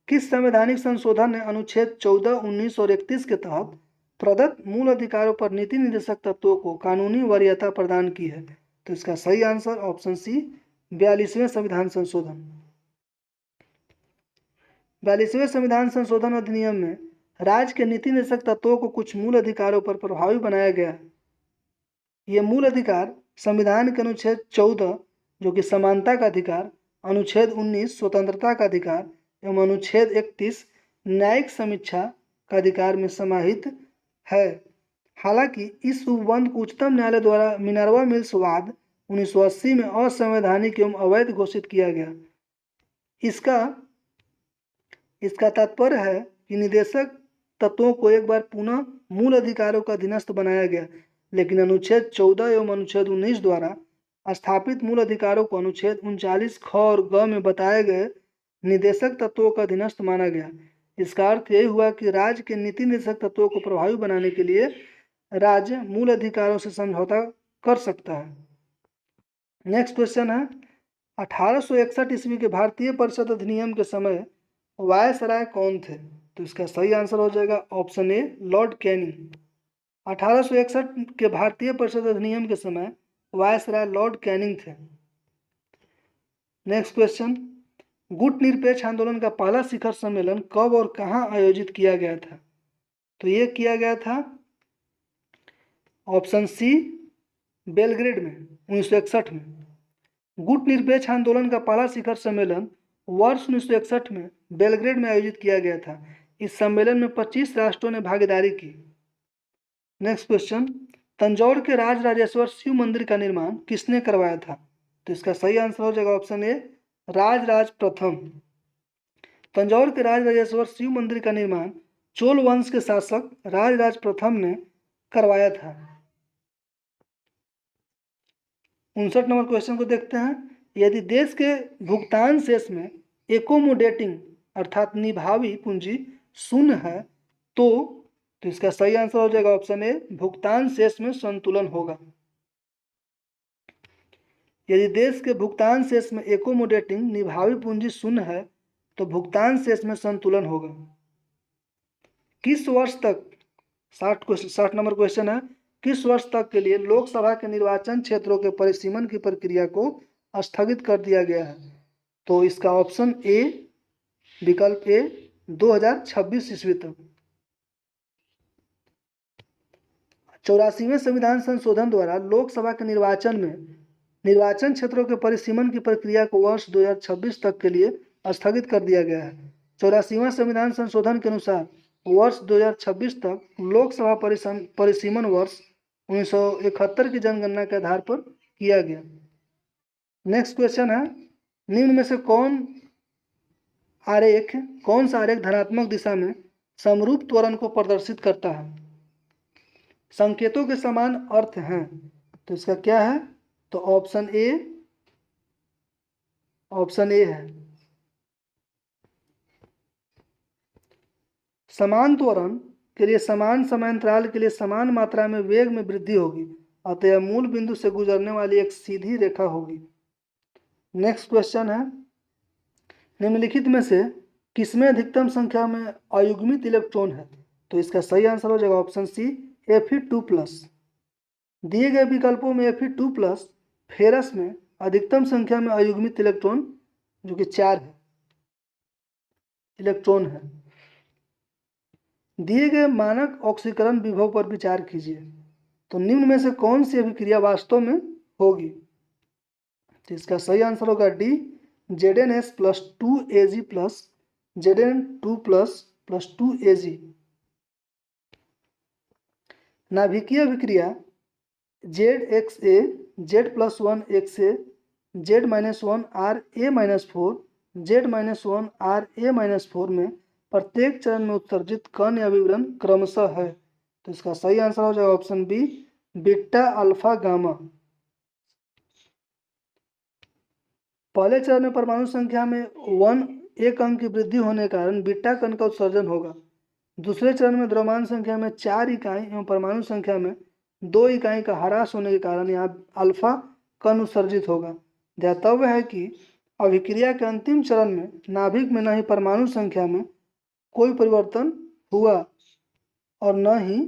किस संवैधानिक संशोधन ने अनुच्छेद 14, 19 और 31 के तहत प्रदत्त मूल अधिकारों पर नीति निर्देशक तत्वों को कानूनी वरीयता प्रदान की है, तो इसका सही आंसर ऑप्शन सी 42वें संविधान संशोधन। 42वें संविधान संशोधन अधिनियम में राज्य के नीति निर्देशक तत्वों को कुछ मूल अधिकारों पर प्रभावी बनाया गया है। ये मूल अधिकार संविधान के अनुच्छेद 14 जो कि समानता का अधिकार, अनुच्छेद 19 स्वतंत्रता का अधिकार एवं अनुच्छेद 31 न्यायिक समीक्षा का अधिकार में समाहित है। हालांकि इस उपबंध को उच्चतम न्यायालय द्वारा मिनर्वा मिल्स वाद 1980 में असंवैधानिक एवं अवैध घोषित किया गया। इसका तात्पर्य है कि निदेशक तत्वों को एक बार पुनः मूल अधिकारों का अधीनस्थ बनाया गया, लेकिन अनुच्छेद 14 एवं अनुच्छेद 19 द्वारा स्थापित मूल अधिकारों को अनुच्छेद 39 ख और ग में बताए गए निदेशक तत्वों का अधीनस्थ माना गया। इसका अर्थ यही हुआ कि राज्य के नीति निर्देशक तत्वों को प्रभावी बनाने के लिए राज्य मूल अधिकारों से समझौता कर सकता है। नेक्स्ट क्वेश्चन है, 1861 ईस्वी के भारतीय परिषद अधिनियम के समय वायसराय कौन थे, तो इसका सही आंसर हो जाएगा ऑप्शन ए लॉर्ड कैनिंग। 1861 के भारतीय परिषद अधिनियम के समय वायसराय लॉर्ड कैनिंग थे। नेक्स्ट क्वेश्चन, गुट निरपेक्ष आंदोलन का पहला शिखर सम्मेलन कब और कहां आयोजित किया गया था, तो यह किया गया था ऑप्शन सी बेलग्रेड में 1961 में। गुट निरपेक्ष आंदोलन का पहला शिखर सम्मेलन वर्ष 1961 में बेलग्रेड में आयोजित किया गया था। इस सम्मेलन में 25 राष्ट्रों ने भागीदारी की। नेक्स्ट क्वेश्चन, तंजौर के राजराजेश्वर शिव मंदिर का निर्माण किसने करवाया था, तो इसका सही आंसर हो जाएगा ऑप्शन ए राजराज प्रथम। तंजौर के राजराजेश्वर शिव मंदिर का निर्माण चोल वंश के शासक राजराज प्रथम ने करवाया था। 59 नंबर क्वेश्चन को देखते हैं, यदि देश के भुगतान शेष में एकोमोडेटिंग अर्थात निभावी पूंजी शून्य है तो इसका सही आंसर हो जाएगा ऑप्शन ए भुगतान शेष में संतुलन होगा। यदि देश के भुगतान शेष में एकोमोडेटिंग निभावी पूंजी शून्य है तो भुगतान शेष में संतुलन होगा। किस वर्ष तक 60 नंबर क्वेश्चन है, किस वर्ष तक के लिए लोकसभा के निर्वाचन क्षेत्रों के परिसीमन की प्रक्रिया को स्थगित कर दिया गया है, तो इसका ऑप्शन ए विकल्प ए 2026 ईस्वी तक। 84वें संविधान संशोधन द्वारा लोकसभा के निर्वाचन में निर्वाचन क्षेत्रों के परिसीमन की प्रक्रिया को वर्ष 2026 तक के लिए स्थगित कर दिया गया है। 84वां संविधान संशोधन के अनुसार वर्ष 2026 तक लोकसभा परिसीमन वर्ष 1971 की जनगणना के आधार पर किया गया। नेक्स्ट क्वेश्चन है, निम्न में से कौन सा आरेख धनात्मक दिशा में समरूप त्वरण को प्रदर्शित करता है? संकेतों के समान अर्थ हैं, तो इसका क्या है, तो ऑप्शन ए है। समान त्वरण के लिए समान समयांतराल के लिए समान मात्रा में वेग में वृद्धि होगी, अतः मूल बिंदु से गुजरने वाली एक सीधी रेखा होगी। नेक्स्ट क्वेश्चन है, निम्नलिखित में से किसमें अधिकतम संख्या में अयुग्मित इलेक्ट्रॉन है, तो इसका सही आंसर हो जाएगा ऑप्शन सी Fe2+। दिए गए विकल्पों में Fe2+ फेरस में अधिकतम संख्या में अयुग्मित इलेक्ट्रॉन जो कि 4 है इलेक्ट्रॉन है। दिए गए मानक ऑक्सीकरण विभव पर विचार कीजिए। तो निम्न में से कौन सी अभिक्रिया वास्तव में होगी? तो इसका सही आंसर होगा D, Zns + 2Ag + Zn2+ + 2Ag। नाभिकीय अभिक्रिया ZXa Z+1XA Z-1 Ra-4 Z-1 Ra-4 में प्रत्येक चरण में उत्सर्जित कण या विवरण क्रमशः है। तो इसका सही आंसर हो जाएगा option B, beta, alpha, gamma. पहले चरण में परमाणु संख्या में 1 अंक की वृद्धि होने के कारण बीटा कण का उत्सर्जन होगा। दूसरे चरण में द्रव्यमान संख्या में 4 इकाई एवं परमाणु संख्या में 2 इकाई का ह्रास होने के कारण यहाँ अल्फा कण उत्सर्जित होगा। ध्यातव्य है कि अभिक्रिया के अंतिम चरण में नाभिक में न ही परमाणु संख्या में कोई परिवर्तन हुआ और न ही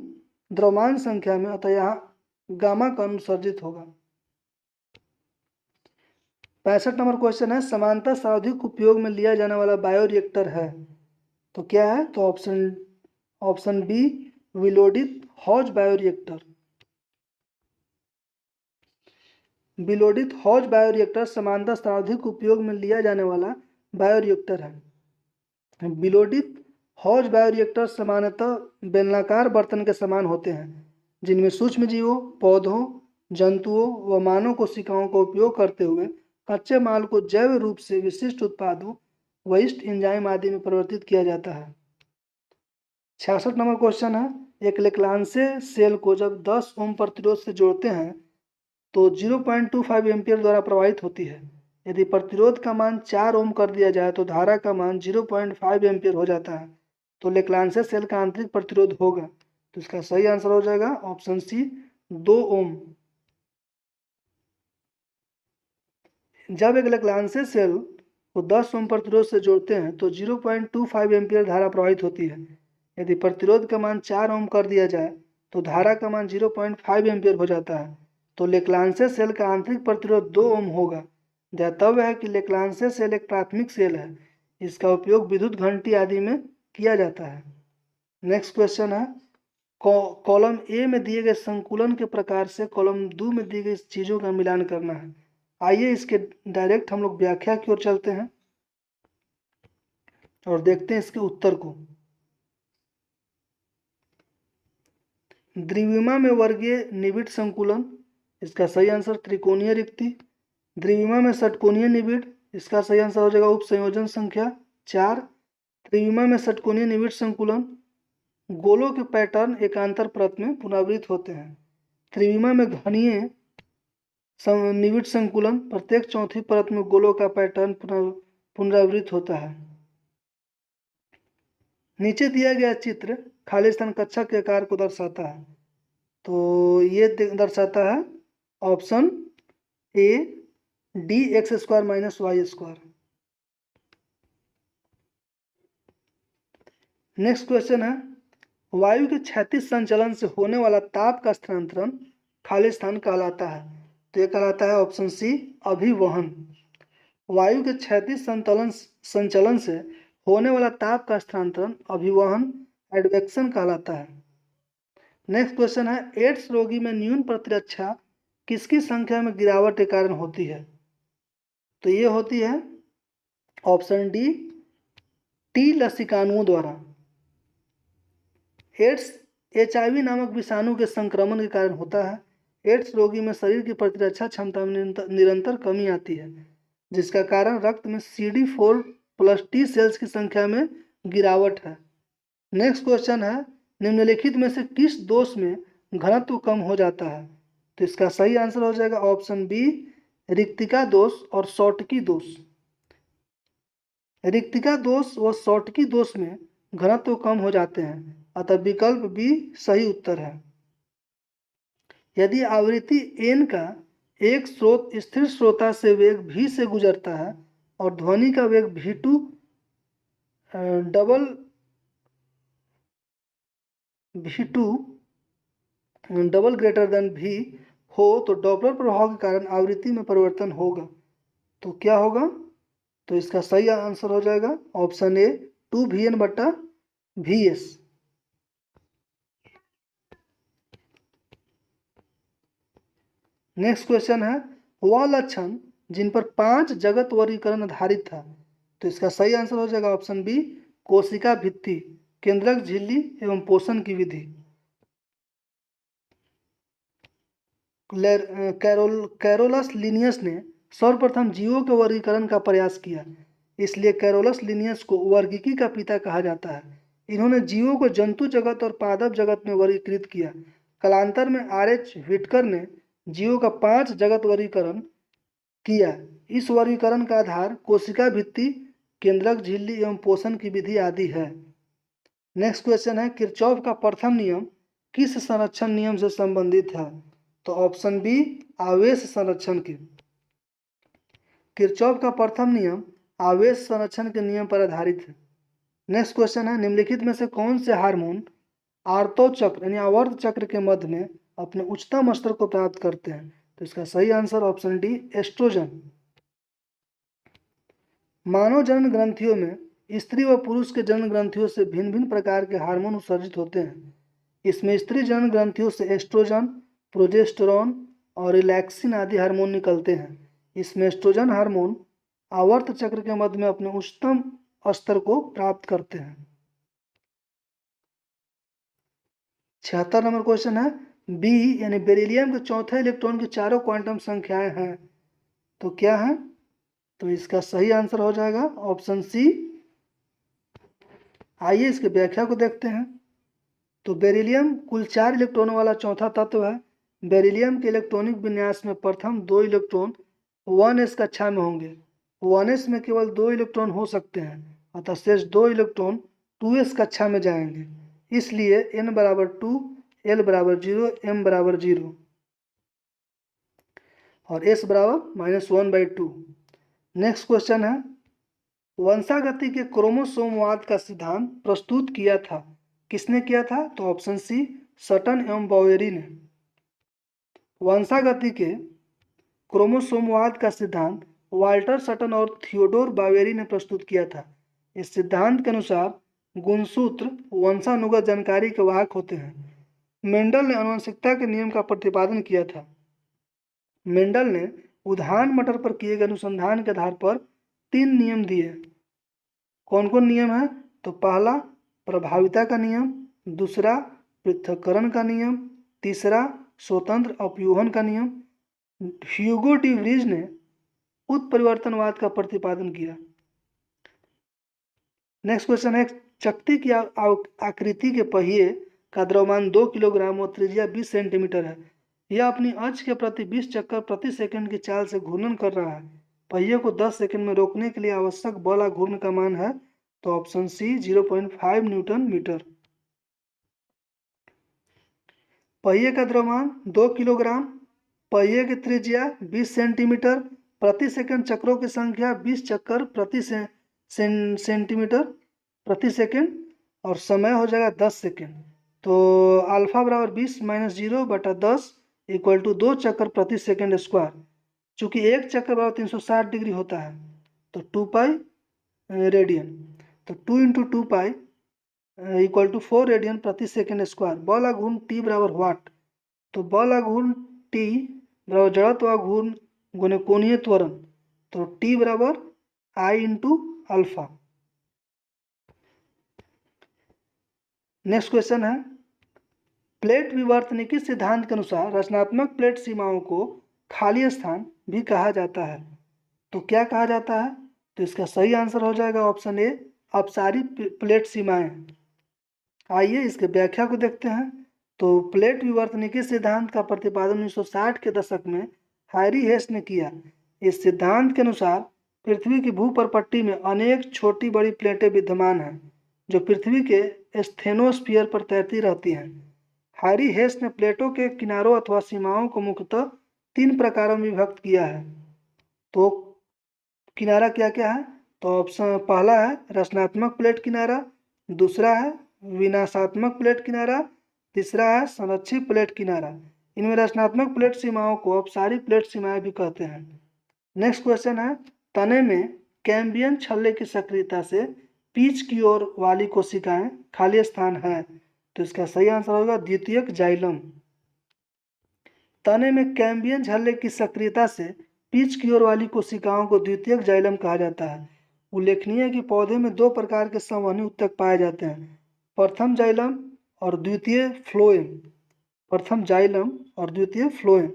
द्रव्यमान संख्या में, अतः यहाँ गामा कण उत्सर्जित होगा। 65 नंबर क्वेश्चन है, समानता सर्वाधिक उपयोग में लिया जाने वाला बायोरिएक्टर है तो क्या है? तो ऑप्शन बी, विलोडित हॉज बायोरिएक्टर। विलोडित हॉज बायोरिएक्टर समानता सर्वाधिक उपयोग में लिया जाने वाला बायोरिएक्टर है। विलोडित हॉज बायोरिएक्टर सामान्यतः बेलनाकार बर्तन के समान होते हैं जिनमें सूक्ष्म जीवों, पौधों, जंतुओं व मानव कोशिकाओं का उपयोग करते हुए कच्चे माल को जैव रूप से विशिष्ट उत्पादों, वयस्क एंजाइम आदि में परिवर्तित किया जाता है। 66 नंबर क्वेश्चन है, एक लेक्लांसे सेल को जब 10 ओम प्रतिरोध से जोड़ते हैं तो 0.25 एम्पियर द्वारा प्रवाहित होती है। यदि प्रतिरोध का मान 4 ओम कर दिया जाए तो धारा का मान 0.5 एम्पियर हो जाता है। तो लेक्लांसे सेल का आंतरिक प्रतिरोध होगा। तो इसका सही आंसर हो जाएगा ऑप्शन सी, 2 ओम। जब एक लेक्लांसे सेल को 10 ओम प्रतिरोध से जोड़ते हैं तो 0.25 एम्पियर धारा प्रवाहित होती है। यदि प्रतिरोध का मान 4 ओम कर दिया जाए तो धारा का मान 0.5 एम्पियर हो जाता है। तो लेक्लांसे सेल का आंतरिक प्रतिरोध 2 ओम होगा। ध्यातव्य है कि लेक्लांसे सेल एक प्राथमिक सेल है, इसका उपयोग विद्युत घंटी आदि में किया जाता है। नेक्स्ट क्वेश्चन है, कॉलम ए में दिए गए संकुलन के प्रकार से कॉलम 2 में दी गई चीज़ों का मिलान करना है। आइए इसके डायरेक्ट हम लोग व्याख्या की ओर चलते हैं और देखते हैं इसके उत्तर को। द्विविमा में वर्गीय निबिड़ संकुलन, इसका सही आंसर त्रिकोणीय रिक्ति। द्विविमा में षटकोणीय निबिड़, इसका सही आंसर हो जाएगा उप संयोजन संख्या 4। त्रिविमा में षटकोणीय निबिड़ संकुलन, गोलों के पैटर्न एकांतर परत में पुनरावृत्त होते हैं। त्रिविमा में घनीय निबिड़ संकुलन, प्रत्येक चौथी परत में गोलों का पैटर्न पुनरावृत्त होता है। नीचे दिया गया चित्र खाली स्थान कक्षा के आकार को दर्शाता है। तो ये दर्शाता है option A, dx² - y²। Next question है, वायु के क्षैतिज संचलन से होने वाला ताप का स्थानांतरण खाली स्थान कहलाता है। तो ये कहलाता है ऑप्शन सी, अभिवहन। वायु के क्षैतिज संचलन से होने वाला ताप का स्थानांतरण अभिवहन, एडवेक्शन कहलाता है। नेक्स्ट क्वेश्चन है, एड्स रोगी में न्यून प्रतिरक्षा किसकी संख्या में गिरावट के कारण होती है? तो ये होती है ऑप्शन डी, टी लसिकानुओं द्वारा। एड्स HIV नामक विषाणु के संक्रमण के कारण होता है। एड्स रोगी में शरीर की प्रतिरक्षा क्षमता में निरंतर कमी आती है जिसका कारण रक्त में CD4+ T सेल्स की संख्या में गिरावट है। नेक्स्ट क्वेश्चन है, निम्नलिखित में से किस दोष में घनत्व कम हो जाता है? तो इसका सही आंसर हो जाएगा ऑप्शन बी, रिक्तिका दोष और शॉटकी दोष। रिक्तिका दोष व शॉटकी दोष में घनत्व कम हो जाते हैं, अतः विकल्प बी सही उत्तर है। यदि आवृत्ति n का एक स्रोत स्थिर श्रोता से वेग v से गुजरता है और ध्वनि का वेग v2 double v2 double greater than भी हो तो डॉपलर प्रभाव के कारण आवृत्ति में परिवर्तन होगा। तो क्या होगा? तो इसका सही आंसर हो जाएगा option A 2VN/VS। Next question है वह लक्षण जिन पर 5 जगत वर्गीकरण आधारित था। तो इसका सही आंसर हो जाएगा ऑप्शन बी कोशिका भित्ति, केंद्रक झिल्ली एवं पोषण की विधि। कैरोलस लिनियस ने सर्वप्रथम जीवों के वर्गीकरण का प्रयास किया, इसलिए कैरोलस लिनियस को वर्गीकी का पिता कहा जाता है। इन्होंने जीवों को जंतु जगत और पादप जगत में वर्गीकृत किया। कालांतर में आर.एच. व्हिटकर ने जीवों का 5 जगत वर्गीकरण किया। इस वर्गीकरण का आधार कोशिका भित्ति, केंद्रक झिल्ली एवं पोषण की विधि आदि है। नेक्स्ट क्वेश्चन है किरचॉफ का प्रथम नियम किस संरक्षण नियम से संबंधित है। तो ऑप्शन बी आवेश संरक्षण की। किरचॉफ का प्रथम नियम आवेश संरक्षण के नियम पर आधारित है। नेक्स्ट क्वेश्चन है निम्नलिखित में से कौन से हार्मोन आर्तो चक्र यानी आवर्त चक्र के मध्य में अपने उच्चतम स्तर को प्राप्त करते हैं। तो इसका सही आंसर ऑप्शन डी एस्ट्रोजन। मानव जनन ग्रंथियों में स्त्री व पुरुष के जनन ग्रंथियों से भिन्न भिन्न प्रकार के हार्मोन उत्सर्जित होते हैं। इसमें स्त्री जनन ग्रंथियों से एस्ट्रोजन, प्रोजेस्टेरॉन और रिलैक्सिन आदि हार्मोन निकलते हैं। इसमें एस्ट्रोजन हार्मोन आवर्त चक्र के मध्य में अपने उच्चतम स्तर को प्राप्त करते हैं। 76 नंबर क्वेश्चन है बी यानी बेरिलियम के चौथे इलेक्ट्रॉन की चारों क्वांटम संख्याएं हैं। तो क्या है? तो इसका सही आंसर हो जाएगा ऑप्शन सी। आइए इसकी व्याख्या को देखते हैं। तो बेरिलियम कुल 4 इलेक्ट्रॉनों वाला चौथा तत्व है। बेरिलियम के इलेक्ट्रॉनिक विन्यास में प्रथम 2 इलेक्ट्रॉन 1s कक्षा में होंगे। 1s में केवल 2 इलेक्ट्रॉन हो सकते हैं, अतः शेष 2 इलेक्ट्रॉन 2s कक्षा में जाएंगे। इसलिए n बराबर 2, l बराबर 0, m बराबर 0 और s बराबर -1/2। नेक्स्ट क्वेश्चन है वंशागति के क्रोमोसोमवाद का सिद्धांत प्रस्तुत किया था। किसने किया था? तो ऑप्शन सी सटन एवं बावेरी ने। वंशागति के क्रोमोसोमवाद का सिद्धांत वाल्टर सटन और थियोडोर बावेरी ने प्रस्तुत किया था। इस सिद्धांत के अनुसार गुणसूत्र वंशानुगत जानकारी के वाहक होते हैं। मेंडल ने आनुवंशिकता के नियम का प्रतिपादन किया था। मेंडल ने उद्यान मटर पर किए गए अनुसंधान के आधार पर 3 नियम दिए। कौन कौन नियम है? तो पहला प्रभाविता का नियम, दूसरा पृथक्करण का नियम, तीसरा स्वतंत्र अपव्यूहन का नियम। ह्यूगो डी व्रीज ने उत्परिवर्तनवाद का प्रतिपादन किया। नेक्स्ट क्वेश्चन है चकती की आकृति के पहिए का द्रव्यमान 2 किलोग्राम और त्रिज्या 20 सेंटीमीटर है। यह अपनी अक्ष के प्रति 20 चक्कर प्रति सेकंड की चाल से घूर्णन कर रहा है। पहिए को 10 सेकंड में रोकने के लिए आवश्यक बल घूर्ण का मान है। तो ऑप्शन सी 0.5 न्यूटन मीटर। पहिए का द्रव्यमान 2 किलोग्राम, पहिए की त्रिज्या 20 सेंटीमीटर, प्रति सेकंड चक्रों की संख्या 20 चक्कर प्रति सेंटीमीटर प्रति सेकंड और समय हो जाएगा 10 सेकंड। तो अल्फा बराबर 20 - 0/10 = 2 चक्कर प्रति सेकंड स्क्वायर। चूंकि एक चक्कर बराबर 360 डिग्री होता है तो 2 पाई रेडियन, तो 2 × 2 पाई = 4 रेडियन प्रति सेकंड स्क्वायर। बल घूर्ण टी बराबर वाट, तो बल घूर्ण टी बराबर जड़त्व घूर्ण गुने कोणीय त्वरण, तो टी बराबर I × अल्फा। नेक्स्ट क्वेश्चन है प्लेट विवर्तनिकी सिद्धांत के अनुसार रचनात्मक प्लेट सीमाओं को खाली स्थान भी कहा जाता है। तो क्या कहा जाता है? तो इसका सही आंसर हो जाएगा ऑप्शन ए अपसारी प्लेट सीमाएं। आइए इसके व्याख्या को देखते हैं। तो प्लेट विवर्तनिकी सिद्धांत का प्रतिपादन 1960 के दशक में हैरी हेस ने किया। इस सिद्धांत के अनुसार पृथ्वी की भूपर्पट्टी में अनेक छोटी बड़ी प्लेटें विद्यमान हैं जो पृथ्वी के स्थेनोस्फीयर पर तैरती रहती हैं। हैरी हेस ने प्लेटों के किनारों अथवा सीमाओं को मुख्यतः 3 प्रकारों में विभक्त किया है। तो किनारा क्या क्या है? तो ऑप्शन पहला है रचनात्मक प्लेट किनारा, दूसरा है विनाशात्मक प्लेट किनारा तीसरा है संरक्षित प्लेट किनारा। इनमें रचनात्मक प्लेट सीमाओं को अपसारी प्लेट सीमाएं भी कहते हैं। नेक्स्ट क्वेश्चन है, तने में कैम्बियन छल्ले की सक्रियता से बीच की ओर वाली कोशिकाएं खाली स्थान है, तो इसका सही आंसर होगा द्वितीयक जाइलम। तने में कैम्बियन छल्ले की सक्रियता से बीच की ओर वाली कोशिकाओं को द्वितीयक जाइलम कहा जाता है। उल्लेखनीय है कि पौधे में दो प्रकार के संवहनी उत्तक पाए जाते हैं, प्रथम जाइलम और द्वितीय फ्लोएम। प्रथम जाइलम और द्वितीय फ्लोएम।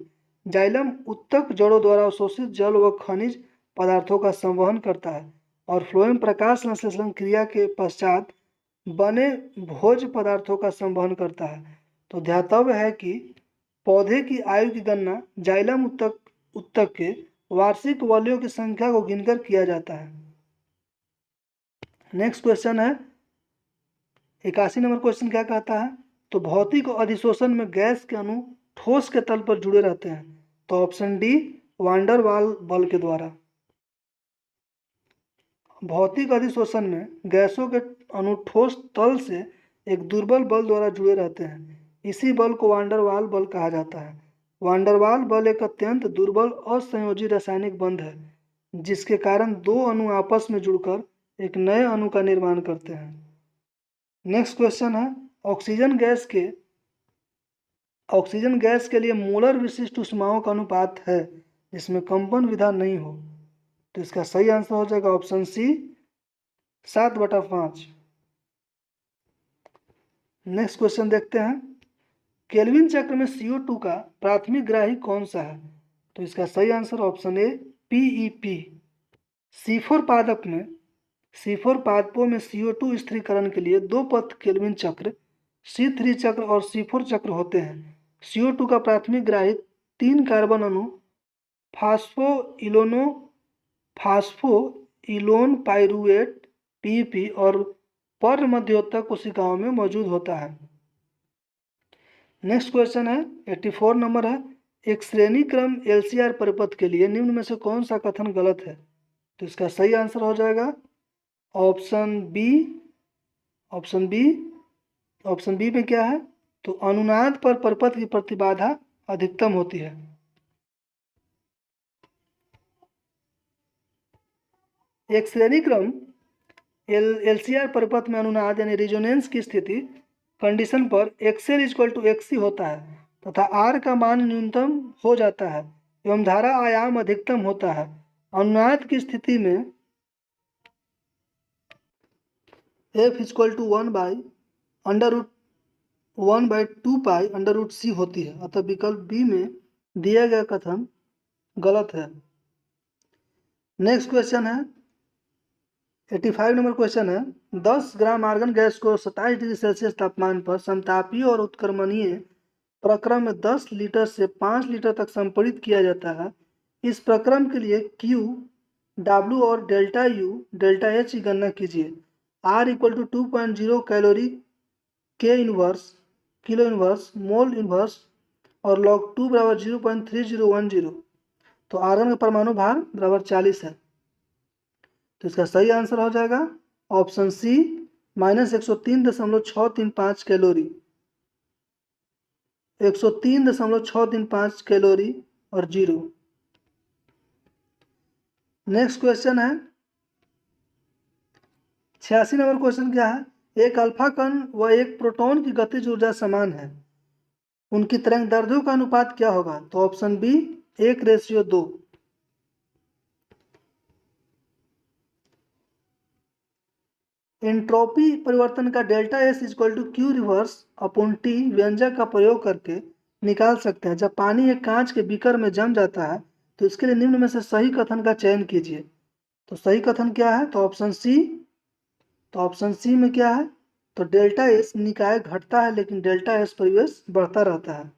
जाइलम उत्तक जड़ों द्वारा अवशोषित जल व खनिज पदार्थों का संवहन करता है और फ्लोएम प्रकाश संश्लेषण क्रिया के पश्चात बने भोज्य पदार्थों का संवहन करता है। तो ध्यातव्य है कि पौधे की आयु की गणना जाइलम उत्तक के वार्षिक वलयों की संख्या को गिनकर किया जाता है। नेक्स्ट क्वेश्चन है 81 नंबर क्वेश्चन क्या कहता है, तो भौतिक अधिशोषण में गैस के अणु ठोस के तल पर जुड़े रहते हैं, तो ऑप्शन डी वांडर वाल बल के द्वारा। भौतिक अधिशोषण में गैसों के अणु ठोस तल से एक दुर्बल बल द्वारा जुड़े रहते हैं, इसी बल को वांडर वाल बल कहा जाता है। वांडर वाल बल एक अत्यंत दुर्बल असंयोजी रासायनिक बंध है, जिसके कारण दो अणु आपस में जुड़कर एक नए अणु का निर्माण करते हैं। नेक्स्ट क्वेश्चन है, ऑक्सीजन गैस के लिए मोलर विशिष्ट ऊष्माओं का अनुपात है जिसमें कंपन विधान नहीं हो, तो इसका सही आंसर हो जाएगा ऑप्शन सी 7/5। नेक्स्ट क्वेश्चन देखते हैं, केल्विन चक्र में CO2 का प्राथमिक ग्राही कौन सा है, तो इसका सही आंसर ऑप्शन ए PEP। C4 पादपों में CO2 स्थिरीकरण के लिए दो पथ केल्विन चक्र C3 चक्र और C4 चक्र होते हैं। CO2 का प्राथमिक ग्राही 3 कार्बन अणु फास्फोइलोन पाइरूवेट PEP और पर्ण मध्योतक कोशिकाओं में मौजूद होता है। नेक्स्ट क्वेश्चन है 84 नंबर है, एक श्रेणी क्रम LCR परिपथ के लिए निम्न में से कौन सा कथन गलत है, तो इसका सही आंसर हो जाएगा ऑप्शन बी में क्या है, तो अनुनाद पर परिपथ की प्रतिबाधा अधिकतम होती है। एक श्रेणी क्रम LCR परिपथ में अनुनाद यानी रिजोनेंस की स्थिति कंडीशन पर XL = XC होता है तथा R का मान न्यूनतम हो जाता है एवं धारा आयाम अधिकतम होता है। अनुनाद की स्थिति में F = 1/2π√C होती है, अतः विकल्प बी में दिया गया कथन गलत है। नेक्स्ट क्वेश्चन है 85 नंबर क्वेश्चन है, 10 ग्राम आर्गन गैस को 27 डिग्री सेल्सियस तापमान पर समतापीय और उत्क्रमणीय प्रक्रम में 10 लीटर से 5 लीटर तक संपीड़ित किया जाता है। इस प्रक्रम के लिए Q, W और डेल्टा U, डेल्टा H की गणना कीजिए। R = 2.0 calorie kilo inverse mole inverse और log 2 = 0.3010, तो आर्गन का परमाणु भार बराबर 40 है, तो इसका सही आंसर हो जाएगा ऑप्शन सी -103.635 कैलोरी, 103.635 कैलोरी और 0। नेक्स्ट क्वेश्चन है 86 नंबर क्वेश्चन क्या है, एक अल्फा कण व एक प्रोटॉन की गतिज ऊर्जा समान है, उनकी तरंग दैर्ध्यों का अनुपात क्या होगा, तो ऑप्शन बी 1:2। एंट्रोपी परिवर्तन का डेल्टा S = Q रिवर्स/T व्यंजक का प्रयोग करके निकाल सकते हैं। जब पानी एक कांच के बीकर में जम जाता है तो इसके लिए निम्न में से सही कथन का चयन कीजिए। तो सही कथन क्या है, तो ऑप्शन सी में क्या है, तो डेल्टा S निकाय घटता है लेकिन डेल्टा S परिवेश बढ़ता रहता है।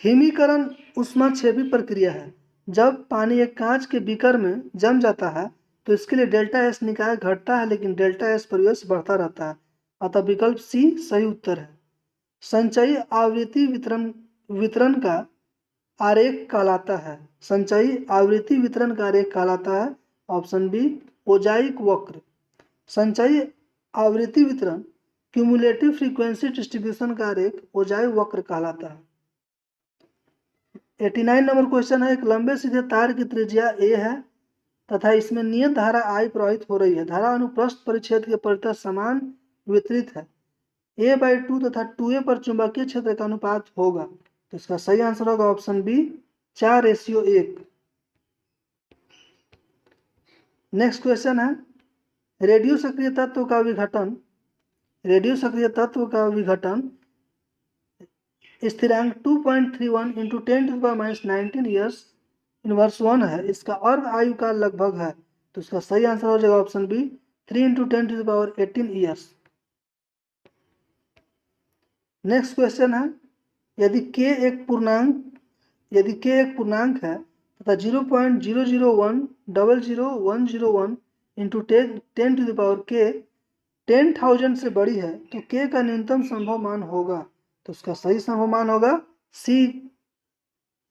हिमीकरण ऊष्माक्षेपी प्रक्रिया है। जब पानी एक कांच के बीकर में जम जाता है तो इसके लिए डेल्टा S निकाय घटता है लेकिन डेल्टा S परिवेश बढ़ता रहता है, अतः विकल्प सी सही उत्तर है। संचयी आवृत्ति वितरण का आरेख कहलाता है। संचयी आवृत्ति वितरण का आरेख कहलाता है ऑप्शन बी मोजाइक वक्र। संचयी आवृत्ति वितरण क्यूमुलेटिव फ्रीक्वेंसी डिस्ट्रीब्यूशन का आरेख ओजाई वक्र कहलाता है। 89 नंबर क्वेश्चन है, एक लंबे सीधे तार की त्रिज्या a है तथा इसमें नियत धारा I प्रवाहित हो रही है। धारा अनुप्रस्थ परिच्छेद के परितः समान वितरित है। a/2 तथा 2a पर चुंबकीय क्षेत्र का अनुपात होगा। तो इसका सही आंसर होगा ऑप्शन बी 4:1। नेक्स्ट क्वेश्चन है, रेडियो सक्रिय तत्व का विघटन स्थिरांक 2.31 × 10⁻19 ईयर्स इनवर्स 1 है। इसका अर्ध आयु का लगभग है। तो इसका सही आंसर हो जाएगा option B 3 × 10⁻18 years. Next question है, यदि k एक पूर्णांक है तथा 0.001001 × 10⁻k 10,000 से बड़ी है तो k का न्यूनतम संभव मान होगा। तो उसका सही संभव मान होगा सी,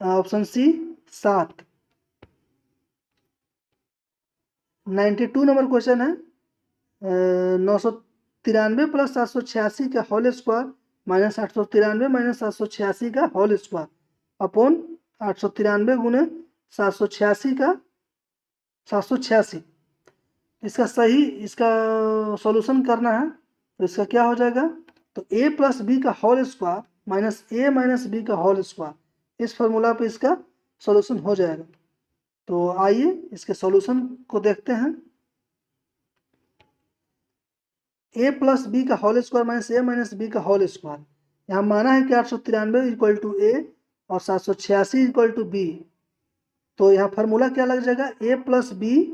ऑप्शन सी 7। 92 नंबर क्वेश्चन है, 993 + 786 का होल स्क्वायर माइनस 893 - 786 का होल स्क्वायर अपॉन 893 × 786 का 786। इसका सॉल्यूशन करना है। तो इसका क्या हो जाएगा, तो a + b का whole square minus a - b का होल स्क्वायर, इस फॉर्मूला पे इसका सॉल्यूशन हो जाएगा। तो आइए इसके सॉल्यूशन को देखते हैं। a + b का whole square minus a - b का होल स्क्वायर, यहाँ माना है कि 893 = a और 786 = b। तो यहाँ फार्मूला क्या लग जाएगा, a + b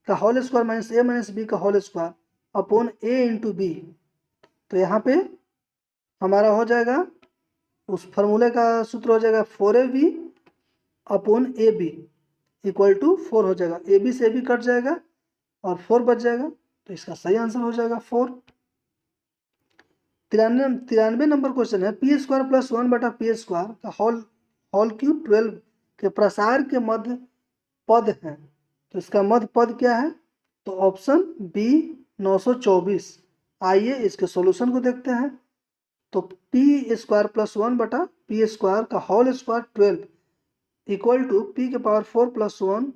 का whole square minus a - b का whole square upon a × b। तो यहाँ पे हमारा हो जाएगा, उस फार्मूले का सूत्र हो जाएगा 4ab अपॉन ab = 4 हो जाएगा। ab से ab कट जाएगा और 4 बच जाएगा। तो इसका सही आंसर हो जाएगा 4। 93 नंबर क्वेश्चन है, p² + 1/p² का होल क्यूब 12 के प्रसार के मध्य पद है। तो इसका मध्य पद क्या है, तो ऑप्शन बी 924। आइए इसके सॉल्यूशन को देखते हैं। तो p² + 1/p² का होल स्क्वायर 12 = p⁴ + 1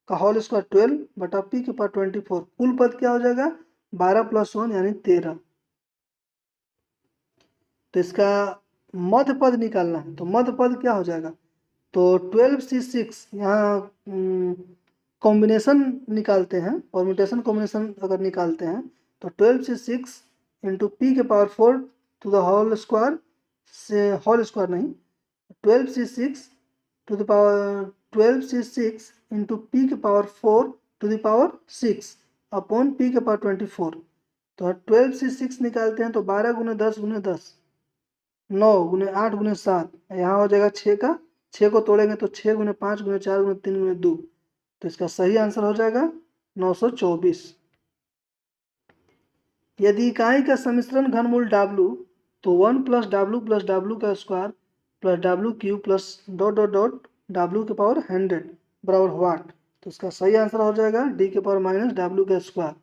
का होल स्क्वायर 12/p⁴ कुल पद क्या हो जाएगा, 12 + 1 यानी 13। तो इसका मध्य पद निकालना है। तो मध्य पद क्या हो जाएगा, तो 12c6, यहाँ कॉम्बिनेशन निकालते हैं, परम्यूटेशन कॉम्बिनेशन अगर निकालते हैं तो 12c6 × p⁴ to the whole square से होल स्क्वायर नहीं, 12c6 × p⁴ to the power 6 upon p⁴। तो 12c6 निकालते हैं तो 12 × 10 × 10, 9 × 8 × 7, यहाँ हो जाएगा 6 का, 6 को तोड़ेंगे तो 6 × 5 × 4 × 3 × 2। तो इसका सही आंसर हो जाएगा 924। यदि इकाई का सम्मिश्रण घनमूल W, तो 1 + W + W² + W³ + ... W⁴ बराबर वाट। तो इसका सही आंसर हो जाएगा D⁻- W²।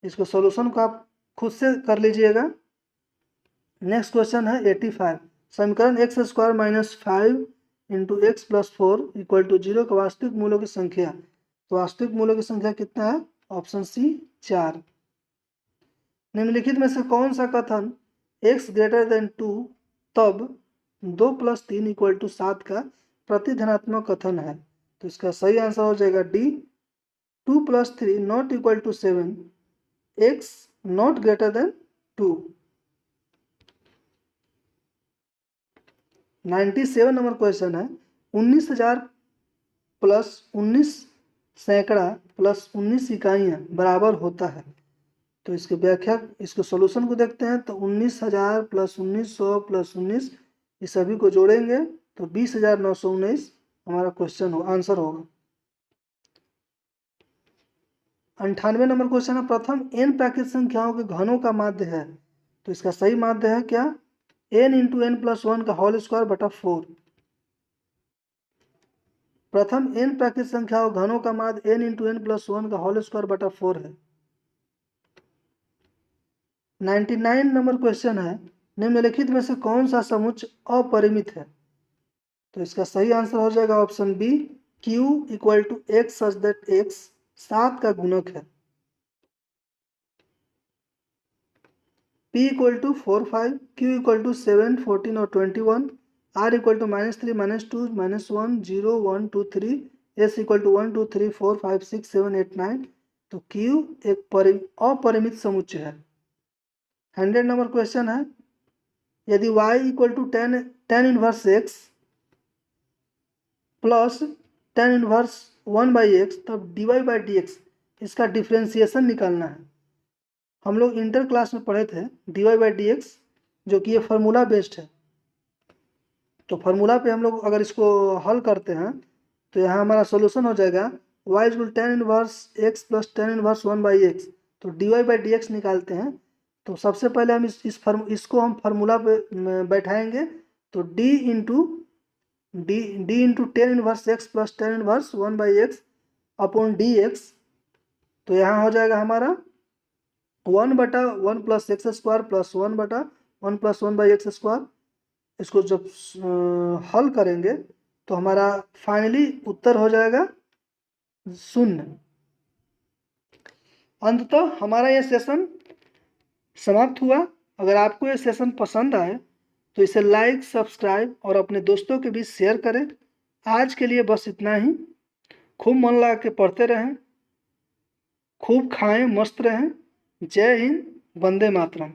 इसको सॉल्यूशन को आप खुद से कर लीजिएगा। नेक्स्ट क्वेश्चन है 85, समीकरण x² - 5 × x + 4 = 0 का वास्तविक मूलों की संख्या। तो वास्तविक मूलों की संख्या कितना है, ऑप्शन सी 4। निम्नलिखित में से कौन सा कथन x > 2 तब 2 + 3 = 7 का प्रतिधनात्मक कथन है। तो इसका सही आंसर हो जाएगा डी 2 + 3 ≠ 7, x > 2। 97 नंबर क्वेश्चन है, 19,000 + 19 सैकड़ा + 19 इकाइयाँ बराबर होता है। तो इसकी व्याख्या, इसके सॉल्यूशन को देखते हैं। तो 19,000 + 1900 + 19 इस सभी को जोड़ेंगे तो 20,919 हमारा क्वेश्चन हो आंसर होगा। 98 नंबर क्वेश्चन है, प्रथम n प्राकृत संख्याओं के घनों का माध्य है। तो इसका सही माध्य है क्या, n × n + 1 का होल स्क्वायर बटा 4। प्रथम n प्राकृत संख्याओं घनों का माध्य n × n + 1 का होल स्क्वायर बटा 4 है। 99 नंबर क्वेश्चन है, निम्नलिखित में से कौन सा समुच्च अपरिमित है? तो इसका सही आंसर हो जाएगा option B, Q equal to x such that x 7 का गुणक है। P equal to 4 5, Q equal to 7 14 और 21, R equal to -3 -2 -1 0 1 2 3, S equal to 1 2 3 4 5 6 7 8 9। तो Q एक अपरिमित समुच्च है। 100 नंबर क्वेश्चन है, यदि y equal to tan inverse x plus tan inverse 1/x, तब dy/dx इसका डिफ्रेंसिएशन निकालना है। हम लोग इंटर क्लास में पढ़े थे dy/dx, जो कि ये फार्मूला बेस्ड है। तो फार्मूला पे हम लोग अगर इसको हल करते हैं तो यहाँ हमारा सॉल्यूशन हो जाएगा y equal tan inverse x plus tan inverse 1/x। तो dy/dx निकालते हैं, तो सबसे पहले हम इसको हम फार्मूला पे बैठाएंगे। तो d into tan inverse x plus tan inverse 1/x upon dx। तो यहाँ हो जाएगा हमारा 1/1 plus x square plus 1/1 plus 1/x²। इसको जब हल करेंगे तो हमारा फाइनली उत्तर हो जाएगा 0। अंततः हमारा यह सेशन समाप्त हुआ। अगर आपको यह सेशन पसंद आए तो इसे लाइक, सब्सक्राइब और अपने दोस्तों के बीच शेयर करें। आज के लिए बस इतना ही। खूब मन लगा के पढ़ते रहें, खूब खाएं, मस्त रहें। जय हिंद, वंदे मातरम।